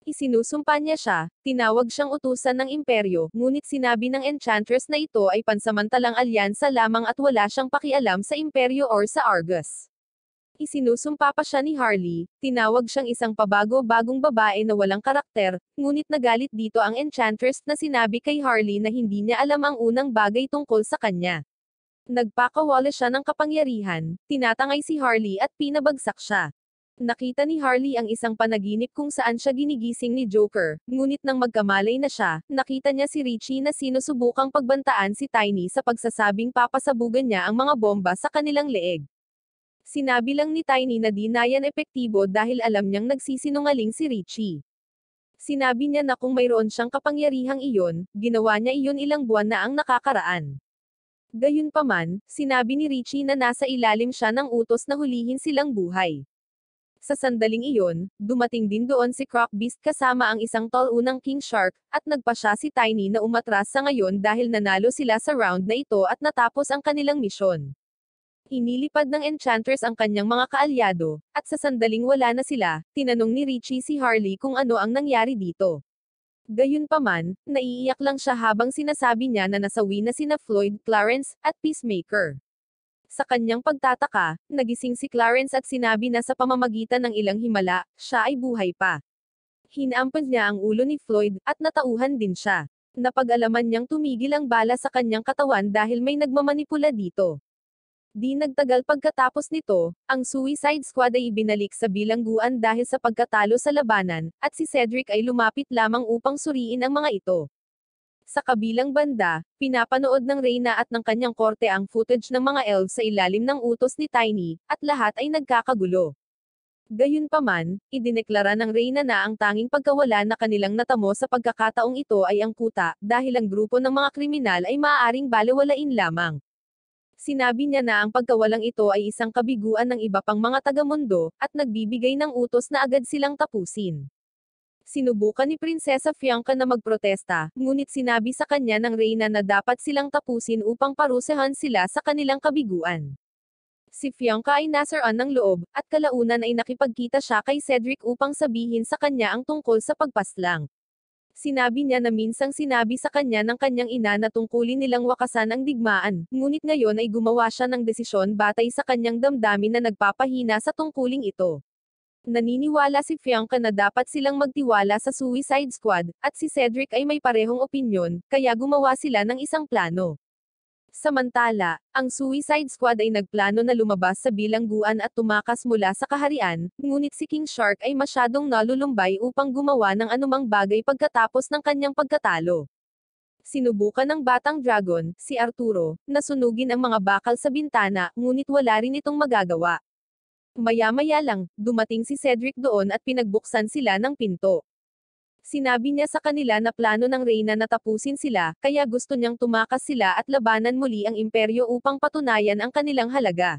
Isinusumpa niya siya, tinawag siyang utusan ng imperyo, ngunit sinabi ng Enchantress na ito ay pansamantalang alyansa lamang at wala siyang pakialam sa imperyo or sa Argus. Isinusumpa pa siya ni Harley, tinawag siyang isang pabago-bagong babae na walang karakter, ngunit nagalit dito ang Enchantress na sinabi kay Harley na hindi niya alam ang unang bagay tungkol sa kanya. Nagpakawala siya ng kapangyarihan, tinatangay si Harley at pinabagsak siya. Nakita ni Harley ang isang panaginip kung saan siya ginigising ni Joker, ngunit nang magkamalay na siya, nakita niya si Richie na sinusubukang pagbantaan si Tiny sa pagsasabing papasabugan niya ang mga bomba sa kanilang leeg. Sinabi lang ni Tiny na di na yan epektibo dahil alam niyang nagsisinungaling si Richie. Sinabi niya na kung mayroon siyang kapangyarihang iyon, ginawa niya iyon ilang buwan na ang nakakaraan. Gayunpaman, sinabi ni Richie na nasa ilalim siya ng utos na hulihin silang buhay. Sa sandaling iyon, dumating din doon si Croc Beast kasama ang isang tall-unang King Shark, at nagpa siya si Tiny na umatras sa ngayon dahil nanalo sila sa round na ito at natapos ang kanilang misyon. Inilipad ng Enchantress ang kanyang mga kaalyado, at sa sandaling wala na sila, tinanong ni Richie si Harley kung ano ang nangyari dito. Gayunpaman, naiiyak lang siya habang sinasabi niya na nasawi na sina Floyd, Clarence, at Peacemaker. Sa kanyang pagtataka, nagising si Clarence at sinabi na sa pamamagitan ng ilang himala, siya ay buhay pa. Hinampas niya ang ulo ni Floyd, at natauhan din siya. Napag-alaman niyang tumigil ang bala sa kanyang katawan dahil may nagmamanipula dito. Di nagtagal pagkatapos nito, ang Suicide Squad ay ibinalik sa bilangguan dahil sa pagkatalo sa labanan, at si Cedric ay lumapit lamang upang suriin ang mga ito. Sa kabilang banda, pinapanood ng Reyna at ng kanyang korte ang footage ng mga elves sa ilalim ng utos ni Tiny, at lahat ay nagkakagulo. Gayunpaman, idineklara ng Reyna na ang tanging pagkawala na kanilang natamo sa pagkakataong ito ay ang kuta, dahil ang grupo ng mga kriminal ay maaaring balewalain lamang. Sinabi niya na ang pagkawalang ito ay isang kabiguan ng iba pang mga taga-mundo, at nagbibigay ng utos na agad silang tapusin. Sinubukan ni Prinsesa Fianca na magprotesta, ngunit sinabi sa kanya ng Reyna na dapat silang tapusin upang parusahan sila sa kanilang kabiguan. Si Fianca ay nasiraan ng loob, at kalaunan ay nakipagkita siya kay Cedric upang sabihin sa kanya ang tungkol sa pagpaslang. Sinabi niya na minsang sinabi sa kanya ng kanyang ina na tungkulin nilang wakasan ang digmaan, ngunit ngayon ay gumawa siya ng desisyon batay sa kanyang damdamin na nagpapahina sa tungkuling ito. Naniniwala si Fianca na dapat silang magtiwala sa Suicide Squad, at si Cedric ay may parehong opinyon, kaya gumawa sila ng isang plano. Samantala, ang Suicide Squad ay nagplano na lumabas sa bilangguan at tumakas mula sa kaharian, ngunit si King Shark ay masyadong nalulumbay upang gumawa ng anumang bagay pagkatapos ng kanyang pagkatalo. Sinubukan ng Batang Dragon, si Arturo, na sunugin ang mga bakal sa bintana, ngunit wala rin itong magagawa. Maya-maya lang, dumating si Cedric doon at pinagbuksan sila ng pinto. Sinabi niya sa kanila na plano ng Reyna na tapusin sila, kaya gusto niyang tumakas sila at labanan muli ang imperyo upang patunayan ang kanilang halaga.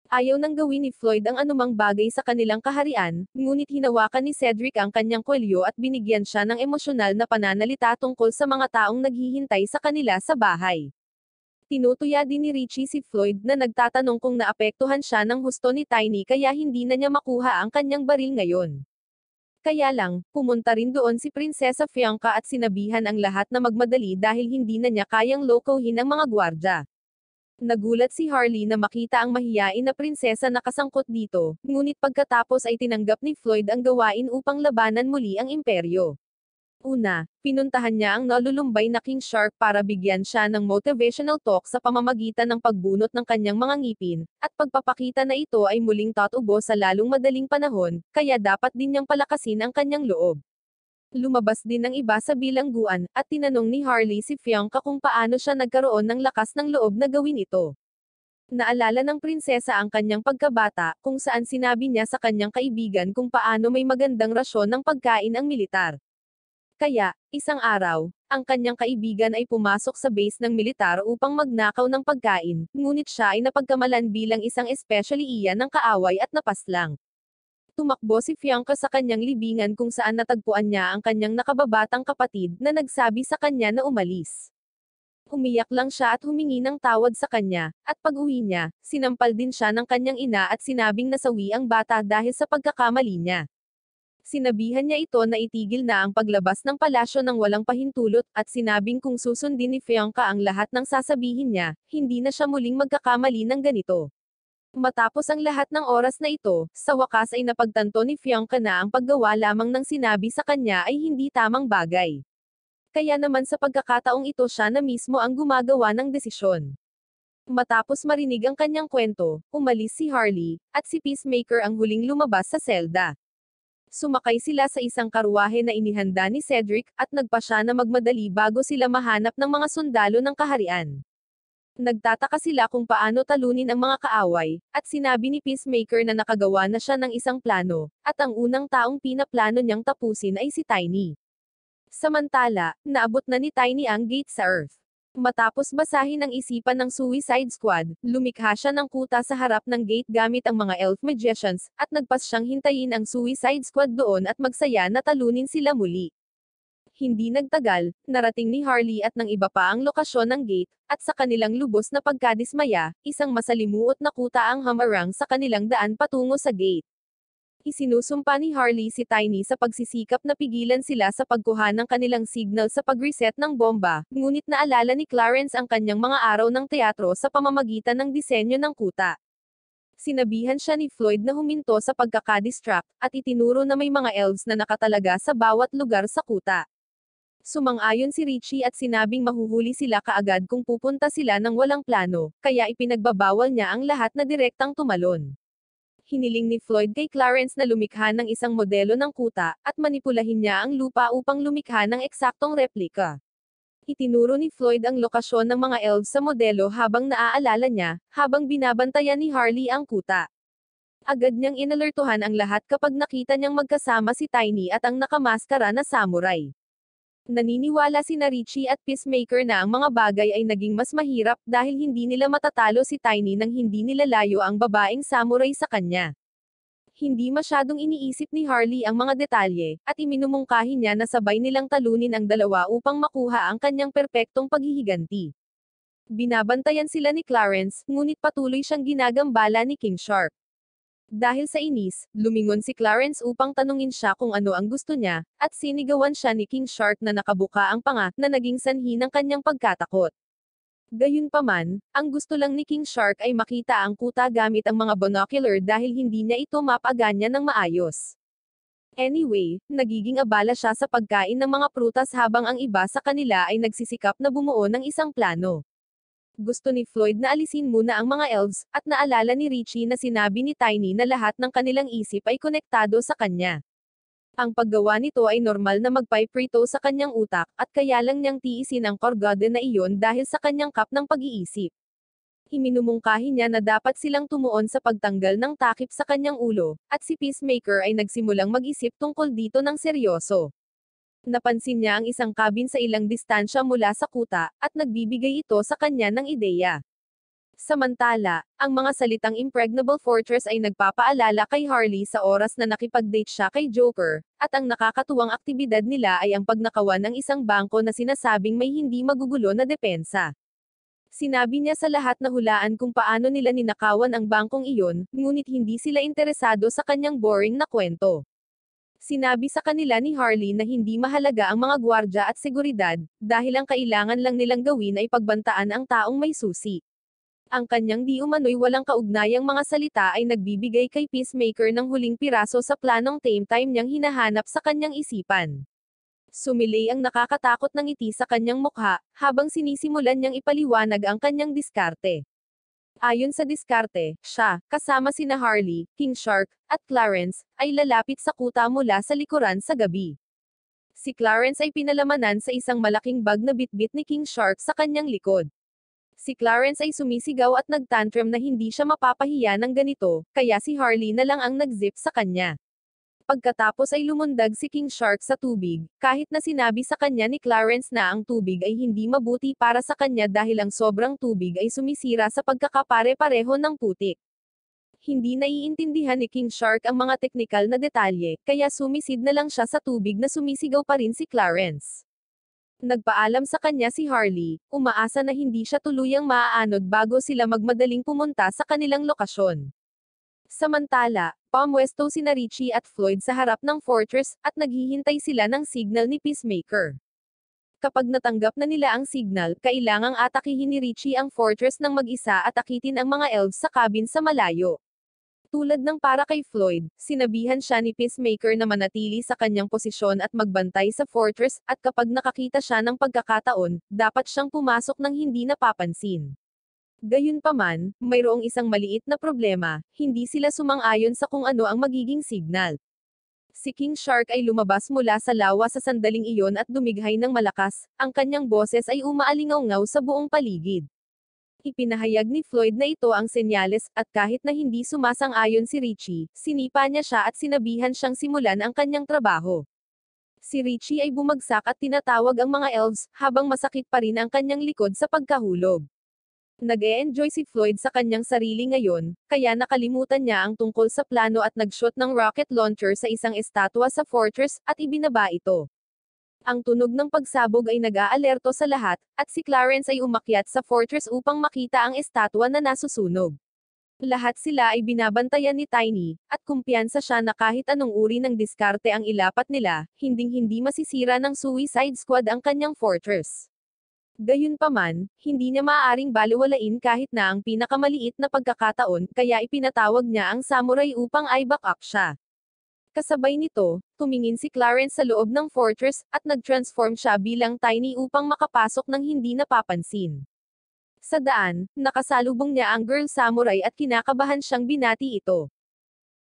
Ayaw nang gawin ni Floyd ang anumang bagay sa kanilang kaharian, ngunit hinawakan ni Cedric ang kanyang kwelyo at binigyan siya ng emosyonal na pananalita tungkol sa mga taong naghihintay sa kanila sa bahay. Tinutuya din ni Richie si Floyd na nagtatanong kung naapektuhan siya ng husto ni Tiny kaya hindi na niya makuha ang kanyang baril ngayon. Kaya lang, pumunta rin doon si Prinsesa Fianca at sinabihan ang lahat na magmadali dahil hindi na niya kayang lokohin ang mga gwardya. Nagulat si Harley na makita ang mahiyain na prinsesa na kasangkot dito, ngunit pagkatapos ay tinanggap ni Floyd ang gawain upang labanan muli ang imperyo. Una, pinuntahan niya ang nalulumbay na King Shark para bigyan siya ng motivational talk sa pamamagitan ng pagbunot ng kanyang mga ngipin, at pagpapakita na ito ay muling tatubo sa lalong madaling panahon, kaya dapat din niyang palakasin ang kanyang loob. Lumabas din ng iba sa bilangguan, at tinanong ni Harley si Fianca kung paano siya nagkaroon ng lakas ng loob na gawin ito. Naalala ng prinsesa ang kanyang pagkabata, kung saan sinabi niya sa kanyang kaibigan kung paano may magandang rasyon ng pagkain ang militar. Kaya, isang araw, ang kanyang kaibigan ay pumasok sa base ng militar upang magnakaw ng pagkain, ngunit siya ay napagkamalan bilang isang especially iyan ng kaaway at napaslang. Tumakbo si Fianca sa kanyang libingan kung saan natagpuan niya ang kanyang nakababatang kapatid na nagsabi sa kanya na umalis. Umiyak lang siya at humingi ng tawad sa kanya, at pag-uwi niya, sinampal din siya ng kanyang ina at sinabing nasawi ang bata dahil sa pagkakamali niya. Sinabihan niya ito na itigil na ang paglabas ng palasyo ng walang pahintulot, at sinabing kung susundin ni Fianca ang lahat ng sasabihin niya, hindi na siya muling magkakamali ng ganito. Matapos ang lahat ng oras na ito, sa wakas ay napagtanto ni Fianca na ang paggawa lamang ng sinabi sa kanya ay hindi tamang bagay. Kaya naman sa pagkakataong ito siya na mismo ang gumagawa ng desisyon. Matapos marinig ang kanyang kwento, umalis si Harley, at si Peacemaker ang huling lumabas sa selda. Sumakay sila sa isang karwahe na inihanda ni Cedric, at nagpa siya na magmadali bago sila mahanap ng mga sundalo ng kaharian. Nagtataka sila kung paano talunin ang mga kaaway, at sinabi ni Peacemaker na nakagawa na siya ng isang plano, at ang unang taong pinaplano niyang tapusin ay si Tiny. Samantala, naabot na ni Tiny ang gate sa Earth. Matapos basahin ang isipan ng Suicide Squad, lumikha siya ng kuta sa harap ng gate gamit ang mga elf magicians, at nagpas siyang hintayin ang Suicide Squad doon at magsaya na talunin sila muli. Hindi nagtagal, narating ni Harley at ng iba pa ang lokasyon ng gate, at sa kanilang lubos na pagkadismaya, isang masalimuot na kuta ang hamarang sa kanilang daan patungo sa gate. Isinusumpa ni Harley si Tiny sa pagsisikap na pigilan sila sa pagkuha ng kanilang signal sa pag-reset ng bomba, ngunit naalala ni Clarence ang kanyang mga araw ng teatro sa pamamagitan ng disenyo ng kuta. Sinabihan siya ni Floyd na huminto sa pagkakadistract, at itinuro na may mga elves na nakatalaga sa bawat lugar sa kuta. Sumang-ayon si Richie at sinabing mahuhuli sila kaagad kung pupunta sila ng walang plano, kaya ipinagbabawal niya ang lahat na direktang tumalon. Hiniling ni Floyd kay Clarence na lumikha ng isang modelo ng kuta, at manipulahin niya ang lupa upang lumikha ng eksaktong replika. Itinuro ni Floyd ang lokasyon ng mga elves sa modelo habang naaalala niya, habang binabantayan ni Harley ang kuta. Agad niyang inalertuhan ang lahat kapag nakita niyang magkasama si Tiny at ang nakamaskara na samurai. Naniniwala sina Richie at Peacemaker na ang mga bagay ay naging mas mahirap dahil hindi nila matatalo si Tiny nang hindi nilalayo ang babaeng samurai sa kanya. Hindi masyadong iniisip ni Harley ang mga detalye, at iminumungkahi niya na sabay nilang talunin ang dalawa upang makuha ang kanyang perpektong paghihiganti. Binabantayan sila ni Clarence, ngunit patuloy siyang ginagambala ni King Shark. Dahil sa inis, lumingon si Clarence upang tanungin siya kung ano ang gusto niya, at sinigawan siya ni King Shark na nakabuka ang panga, na naging sanhi ng kanyang pagkatakot. Gayunpaman, ang gusto lang ni King Shark ay makita ang kuta gamit ang mga binocular dahil hindi niya ito mapaganya ng maayos. Anyway, nagiging abala siya sa pagkain ng mga prutas habang ang iba sa kanila ay nagsisikap na bumuo ng isang plano. Gusto ni Floyd na alisin muna ang mga elves, at naalala ni Richie na sinabi ni Tiny na lahat ng kanilang isip ay konektado sa kanya. Ang paggawa nito ay normal na magpiprito sa kanyang utak, at kaya lang niyang tiisin ang kargada na iyon dahil sa kanyang kap ng pag-iisip. Iminumungkahi niya na dapat silang tumuon sa pagtanggal ng takip sa kanyang ulo, at si Peacemaker ay nagsimulang mag-isip tungkol dito ng seryoso. Napansin niya ang isang cabin sa ilang distansya mula sa kuta, at nagbibigay ito sa kanya ng ideya. Samantala, ang mga salitang impregnable fortress ay nagpapaalala kay Harley sa oras na nakipag-date siya kay Joker, at ang nakakatuwang aktibidad nila ay ang pagnakawan ng isang bangko na sinasabing may hindi magugulo na depensa. Sinabi niya sa lahat na hulaan kung paano nila ninakawan ang bangkong iyon, ngunit hindi sila interesado sa kanyang boring na kwento. Sinabi sa kanila ni Harley na hindi mahalaga ang mga gwardya at seguridad, dahil ang kailangan lang nilang gawin ay pagbantaan ang taong may susi. Ang kanyang di umano'y walang kaugnayang mga salita ay nagbibigay kay Peacemaker ng huling piraso sa planong tame time niyang hinahanap sa kanyang isipan. Sumilay ang nakakatakot ng ngiti sa kanyang mukha, habang sinisimulan niyang ipaliwanag ang kanyang diskarte. Ayon sa diskarte, siya, kasama sina Harley, King Shark, at Clarence, ay lalapit sa kuta mula sa likuran sa gabi. Si Clarence ay pinalamanan sa isang malaking bag na bitbit ni King Shark sa kanyang likod. Si Clarence ay sumisigaw at nagtantrum na hindi siya mapapahiya ng ganito, kaya si Harley na lang ang nag-zip sa kanya. Pagkatapos ay lumundag si King Shark sa tubig, kahit na sinabi sa kanya ni Clarence na ang tubig ay hindi mabuti para sa kanya dahil ang sobrang tubig ay sumisira sa pagkakapare-pareho ng putik. Hindi naiintindihan ni King Shark ang mga teknikal na detalye, kaya sumisid na lang siya sa tubig na sumisigaw pa rin si Clarence. Nagpaalam sa kanya si Harley, umaasa na hindi siya tuluyang maaanod bago sila magmadaling pumunta sa kanilang lokasyon. Samantala, pumwesto sina Richie at Floyd sa harap ng fortress, at naghihintay sila ng signal ni Peacemaker. Kapag natanggap na nila ang signal, kailangang atakihin ni Richie ang fortress ng mag-isa at akitin ang mga elves sa cabin sa malayo. Tulad ng para kay Floyd, sinabihan siya ni Peacemaker na manatili sa kanyang posisyon at magbantay sa fortress, at kapag nakakita siya ng pagkakataon, dapat siyang pumasok ng hindi napapansin. Gayunpaman, mayroong isang maliit na problema, hindi sila sumang-ayon sa kung ano ang magiging signal. Si King Shark ay lumabas mula sa lawa sa sandaling iyon at dumighay ng malakas, ang kanyang boses ay umaalingaw-ngaw sa buong paligid. Ipinahayag ni Floyd na ito ang senyales, at kahit na hindi sumasang-ayon si Richie, sinipa niya siya at sinabihan siyang simulan ang kanyang trabaho. Si Richie ay bumagsak at tinatawag ang mga elves, habang masakit pa rin ang kanyang likod sa pagkahulog. Nag-e-enjoy si Floyd sa kanyang sarili ngayon, kaya nakalimutan niya ang tungkol sa plano at nag-shoot ng rocket launcher sa isang estatwa sa fortress, at ibinaba ito. Ang tunog ng pagsabog ay nag-aalerto sa lahat, at si Clarence ay umakyat sa fortress upang makita ang estatwa na nasusunog. Lahat sila ay binabantayan ni Tiny, at kumpiyansa siya na kahit anong uri ng diskarte ang ilapat nila, hinding-hindi masisira ng Suicide Squad ang kanyang fortress. Gayunpaman, hindi niya maaaring balewalain kahit na ang pinakamaliit na pagkakataon, kaya ipinatawag niya ang samurai upang i-back up siya. Kasabay nito, tumingin si Clarence sa loob ng fortress, at nag-transform siya bilang Tiny upang makapasok ng hindi napapansin. Sa daan, nakasalubong niya ang girl samurai at kinakabahan siyang binati ito.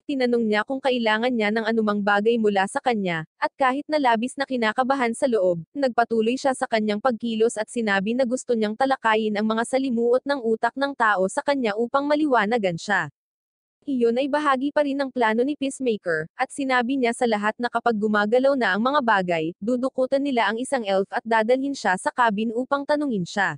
Tinanong niya kung kailangan niya ng anumang bagay mula sa kanya, at kahit na labis na kinakabahan sa loob, nagpatuloy siya sa kanyang pagkilos at sinabi na gusto niyang talakayin ang mga salimuot ng utak ng tao sa kanya upang maliwanagan siya. Iyon ay bahagi pa rin ng plano ni Peacemaker, at sinabi niya sa lahat na kapag gumagalaw na ang mga bagay, dudukutan nila ang isang elf at dadalhin siya sa cabin upang tanungin siya.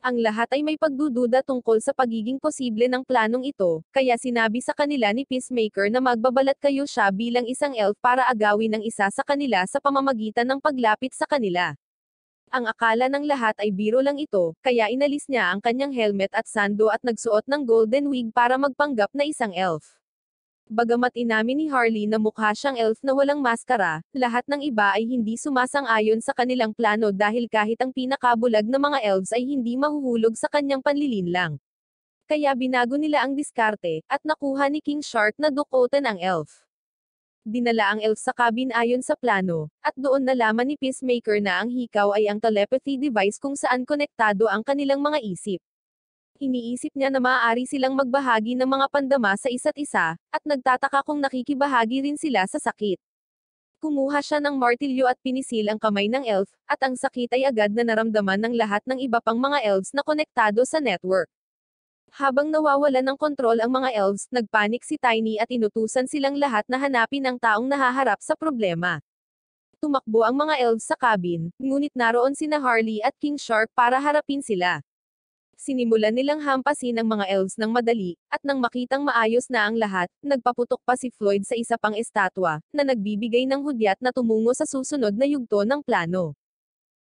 Ang lahat ay may pagdududa tungkol sa pagiging posible ng planong ito, kaya sinabi sa kanila ni Peacemaker na magbabalat kayo siya bilang isang elf para agawin ang isa sa kanila sa pamamagitan ng paglapit sa kanila. Ang akala ng lahat ay biro lang ito, kaya inalis niya ang kanyang helmet at sando at nagsuot ng golden wig para magpanggap na isang elf. Bagamat inamin ni Harley na mukha siyang elf na walang maskara, lahat ng iba ay hindi sumasang-ayon sa kanilang plano dahil kahit ang pinakabulag na mga elves ay hindi mahuhulog sa kanyang panlilinlang. Kaya binago nila ang diskarte, at nakuha ni King Shark na dukutan ang elf. Dinala ang elf sa cabin ayon sa plano, at doon nalaman ni Peacemaker na ang hikaw ay ang telepathy device kung saan konektado ang kanilang mga isip. Iniisip niya na maaari silang magbahagi ng mga pandama sa isa't isa, at nagtataka kung nakikibahagi rin sila sa sakit. Kumuha siya ng martilyo at pinisil ang kamay ng elf, at ang sakit ay agad na naramdaman ng lahat ng iba pang mga elves na konektado sa network. Habang nawawalan ng kontrol ang mga elves, nagpanik si Tiny at inutusan silang lahat na hanapin ang taong nahaharap sa problema. Tumakbo ang mga elves sa cabin, ngunit naroon sina Harley at King Shark para harapin sila. Sinimulan nilang hampasin ang mga elves ng madali, at nang makitang maayos na ang lahat, nagpaputok pa si Floyd sa isa pang estatwa, na nagbibigay ng hudyat na tumungo sa susunod na yugto ng plano.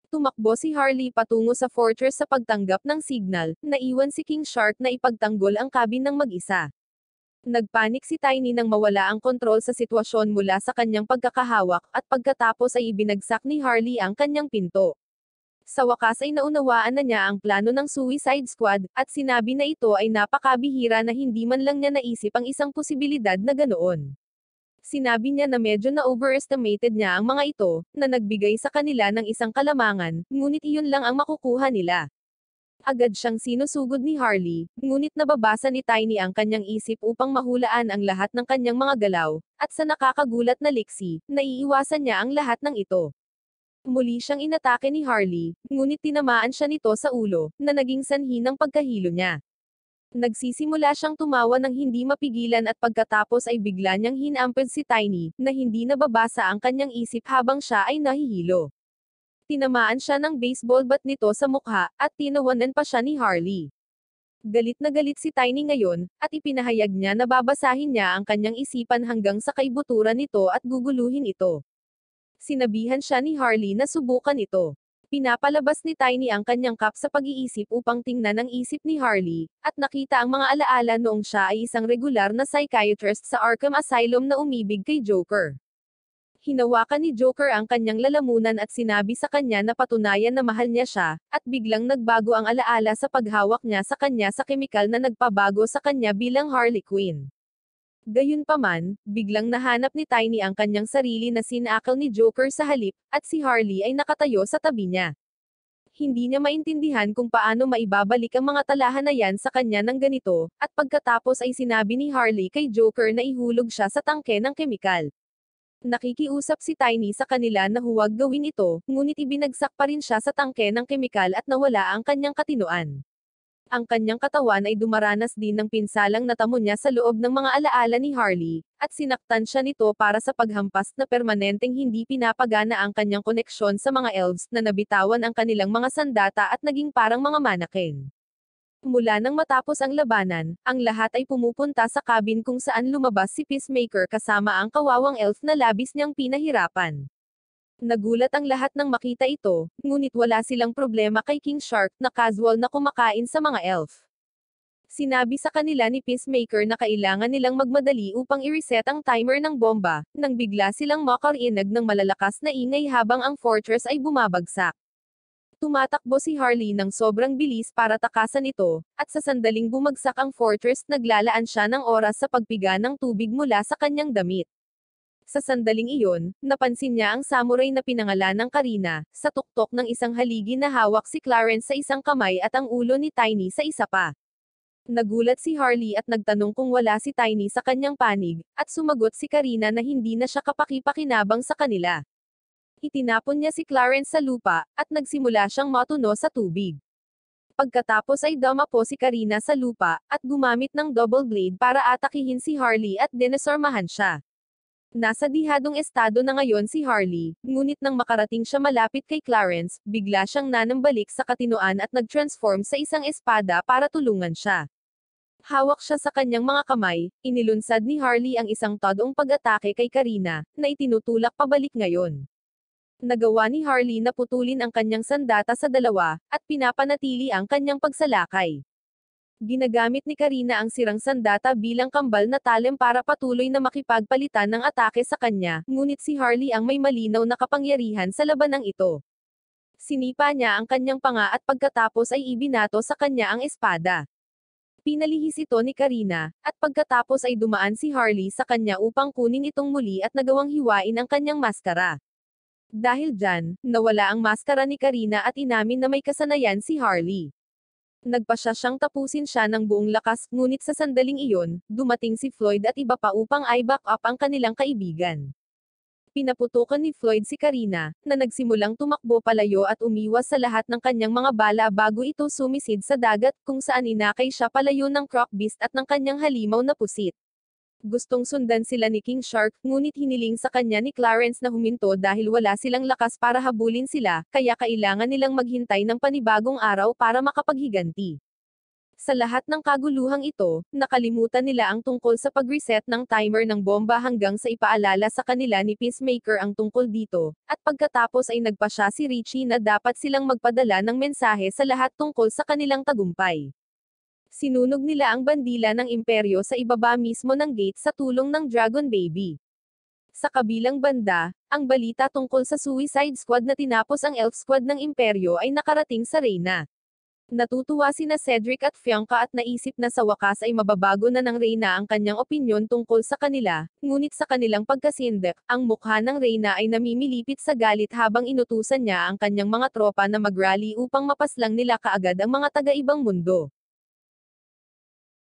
Tumakbo si Harley patungo sa fortress sa pagtanggap ng signal, naiwan si King Shark na ipagtanggol ang cabin ng mag-isa. Nagpanik si Tiny nang mawala ang kontrol sa sitwasyon mula sa kanyang pagkakahawak, at pagkatapos ay ibinagsak ni Harley ang kanyang pinto. Sa wakas ay naunawaan na niya ang plano ng Suicide Squad, at sinabi na ito ay napakabihira na hindi man lang niya naisip ang isang posibilidad na ganoon. Sinabi niya na medyo na-overestimated niya ang mga ito, na nagbigay sa kanila ng isang kalamangan, ngunit iyon lang ang makukuha nila. Agad siyang sinusugod ni Harley, ngunit nababasa ni Tiny ang kanyang isip upang mahulaan ang lahat ng kanyang mga galaw, at sa nakakagulat na liksi, naiiwasan niya ang lahat ng ito. Muli siyang inatake ni Harley, ngunit tinamaan siya nito sa ulo, na naging sanhi ng pagkahilo niya. Nagsisimula siyang tumawa ng hindi mapigilan at pagkatapos ay bigla niyang hinamped si Tiny, na hindi nababasa ang kanyang isip habang siya ay nahihilo. Tinamaan siya ng baseball bat nito sa mukha, at tinawanan pa siya ni Harley. Galit na galit si Tiny ngayon, at ipinahayag niya na babasahin niya ang kanyang isipan hanggang sa kaibuturan nito at guguluhin ito. Sinabihan siya ni Harley na subukan ito. Pinapalabas ni Tiny ang kanyang cup sa pag-iisip upang tingnan ang isip ni Harley, at nakita ang mga alaala noong siya ay isang regular na psychiatrist sa Arkham Asylum na umibig kay Joker. Hinawakan ni Joker ang kanyang lalamunan at sinabi sa kanya na patunayan na mahal niya siya, at biglang nagbago ang alaala sa paghawak niya sa kanya sa kemikal na nagpabago sa kanya bilang Harley Quinn. Gayunpaman, biglang nahanap ni Tiny ang kanyang sarili na sinakal ni Joker sa halip, at si Harley ay nakatayo sa tabi niya. Hindi niya maintindihan kung paano maibabalik ang mga talahanayan sa kanya ng ganito, at pagkatapos ay sinabi ni Harley kay Joker na ihulog siya sa tangke ng kemikal. Nakikiusap si Tiny sa kanila na huwag gawin ito, ngunit ibinagsak pa rin siya sa tangke ng kemikal at nawala ang kanyang katinoan. Ang kanyang katawan ay dumaranas din ng pinsalang natamo niya sa loob ng mga alaala ni Harley, at sinaktan siya nito para sa paghampas na permanenteng hindi pinapagana ang kanyang koneksyon sa mga elves na nabitawan ang kanilang mga sandata at naging parang mga mannequin. Mula nang matapos ang labanan, ang lahat ay pumupunta sa cabin kung saan lumabas si Peacemaker kasama ang kawawang elf na labis niyang pinahirapan. Nagulat ang lahat nang makita ito, ngunit wala silang problema kay King Shark na casual na kumakain sa mga elf. Sinabi sa kanila ni Peacemaker na kailangan nilang magmadali upang i-reset ang timer ng bomba, nang bigla silang makarinig ng malalakas na ingay habang ang fortress ay bumabagsak. Tumatakbo si Harley ng sobrang bilis para takasan ito, at sa sandaling bumagsak ang fortress naglalaan siya ng oras sa pagpiga ng tubig mula sa kanyang damit. Sa sandaling iyon, napansin niya ang samurai na pinangalan ng Karina, sa tuktok ng isang haligi na hawak si Clarence sa isang kamay at ang ulo ni Tiny sa isa pa. Nagulat si Harley at nagtanong kung wala si Tiny sa kanyang panig, at sumagot si Karina na hindi na siya kapaki-pakinabang sa kanila. Itinapon niya si Clarence sa lupa, at nagsimula siyang matuno sa tubig. Pagkatapos ay dumapo si Karina sa lupa, at gumamit ng double blade para atakihin si Harley at dinosormahan siya. Nasa dihadong estado na ngayon si Harley, ngunit nang makarating siya malapit kay Clarence, bigla siyang nanambalik sa katinoan at nag-transform sa isang espada para tulungan siya. Hawak siya sa kanyang mga kamay, inilunsad ni Harley ang isang todong pag-atake kay Karina, na itinutulak pabalik ngayon. Nagawa ni Harley na putulin ang kanyang sandata sa dalawa, at pinapanatili ang kanyang pagsalakay. Ginagamit ni Karina ang sirang sandata bilang kambal na talem para patuloy na makipagpalitan ng atake sa kanya, ngunit si Harley ang may malinaw na kapangyarihan sa labanang ito. Sinipa niya ang kanyang panga at pagkatapos ay ibinato sa kanya ang espada. Pinalihis ito ni Karina, at pagkatapos ay dumaan si Harley sa kanya upang kunin itong muli at nagawang hiwain ang kanyang maskara. Dahil dyan, nawala ang maskara ni Karina at inamin na may kasanayan si Harley. Nagpasya siyang tapusin siya ng buong lakas, ngunit sa sandaling iyon, dumating si Floyd at iba pa upang i-back up ang kanilang kaibigan. Pinaputukan ni Floyd si Karina, na nagsimulang tumakbo palayo at umiwas sa lahat ng kanyang mga bala bago ito sumisid sa dagat, kung saan inakay siya palayo ng croc beast at ng kanyang halimaw na pusit. Gustong sundan sila ni King Shark, ngunit hiniling sa kanya ni Clarence na huminto dahil wala silang lakas para habulin sila, kaya kailangan nilang maghintay ng panibagong araw para makapaghiganti. Sa lahat ng kaguluhang ito, nakalimutan nila ang tungkol sa pag-reset ng timer ng bomba hanggang sa ipaalala sa kanila ni Peacemaker ang tungkol dito, at pagkatapos ay nagpasya si Richie na dapat silang magpadala ng mensahe sa lahat tungkol sa kanilang tagumpay. Sinunog nila ang bandila ng imperyo sa ibaba mismo ng gate sa tulong ng Dragon Baby. Sa kabilang banda, ang balita tungkol sa Suicide Squad na tinapos ang Elf Squad ng imperyo ay nakarating sa Reyna. Natutuwa sina Cedric at Fianca at naisip na sa wakas ay mababago na ng Reyna ang kanyang opinyon tungkol sa kanila, ngunit sa kanilang pagkasindek, ang mukha ng Reyna ay namimilipit sa galit habang inutusan niya ang kanyang mga tropa na mag-rally upang mapaslang nila kaagad ang mga taga-ibang mundo.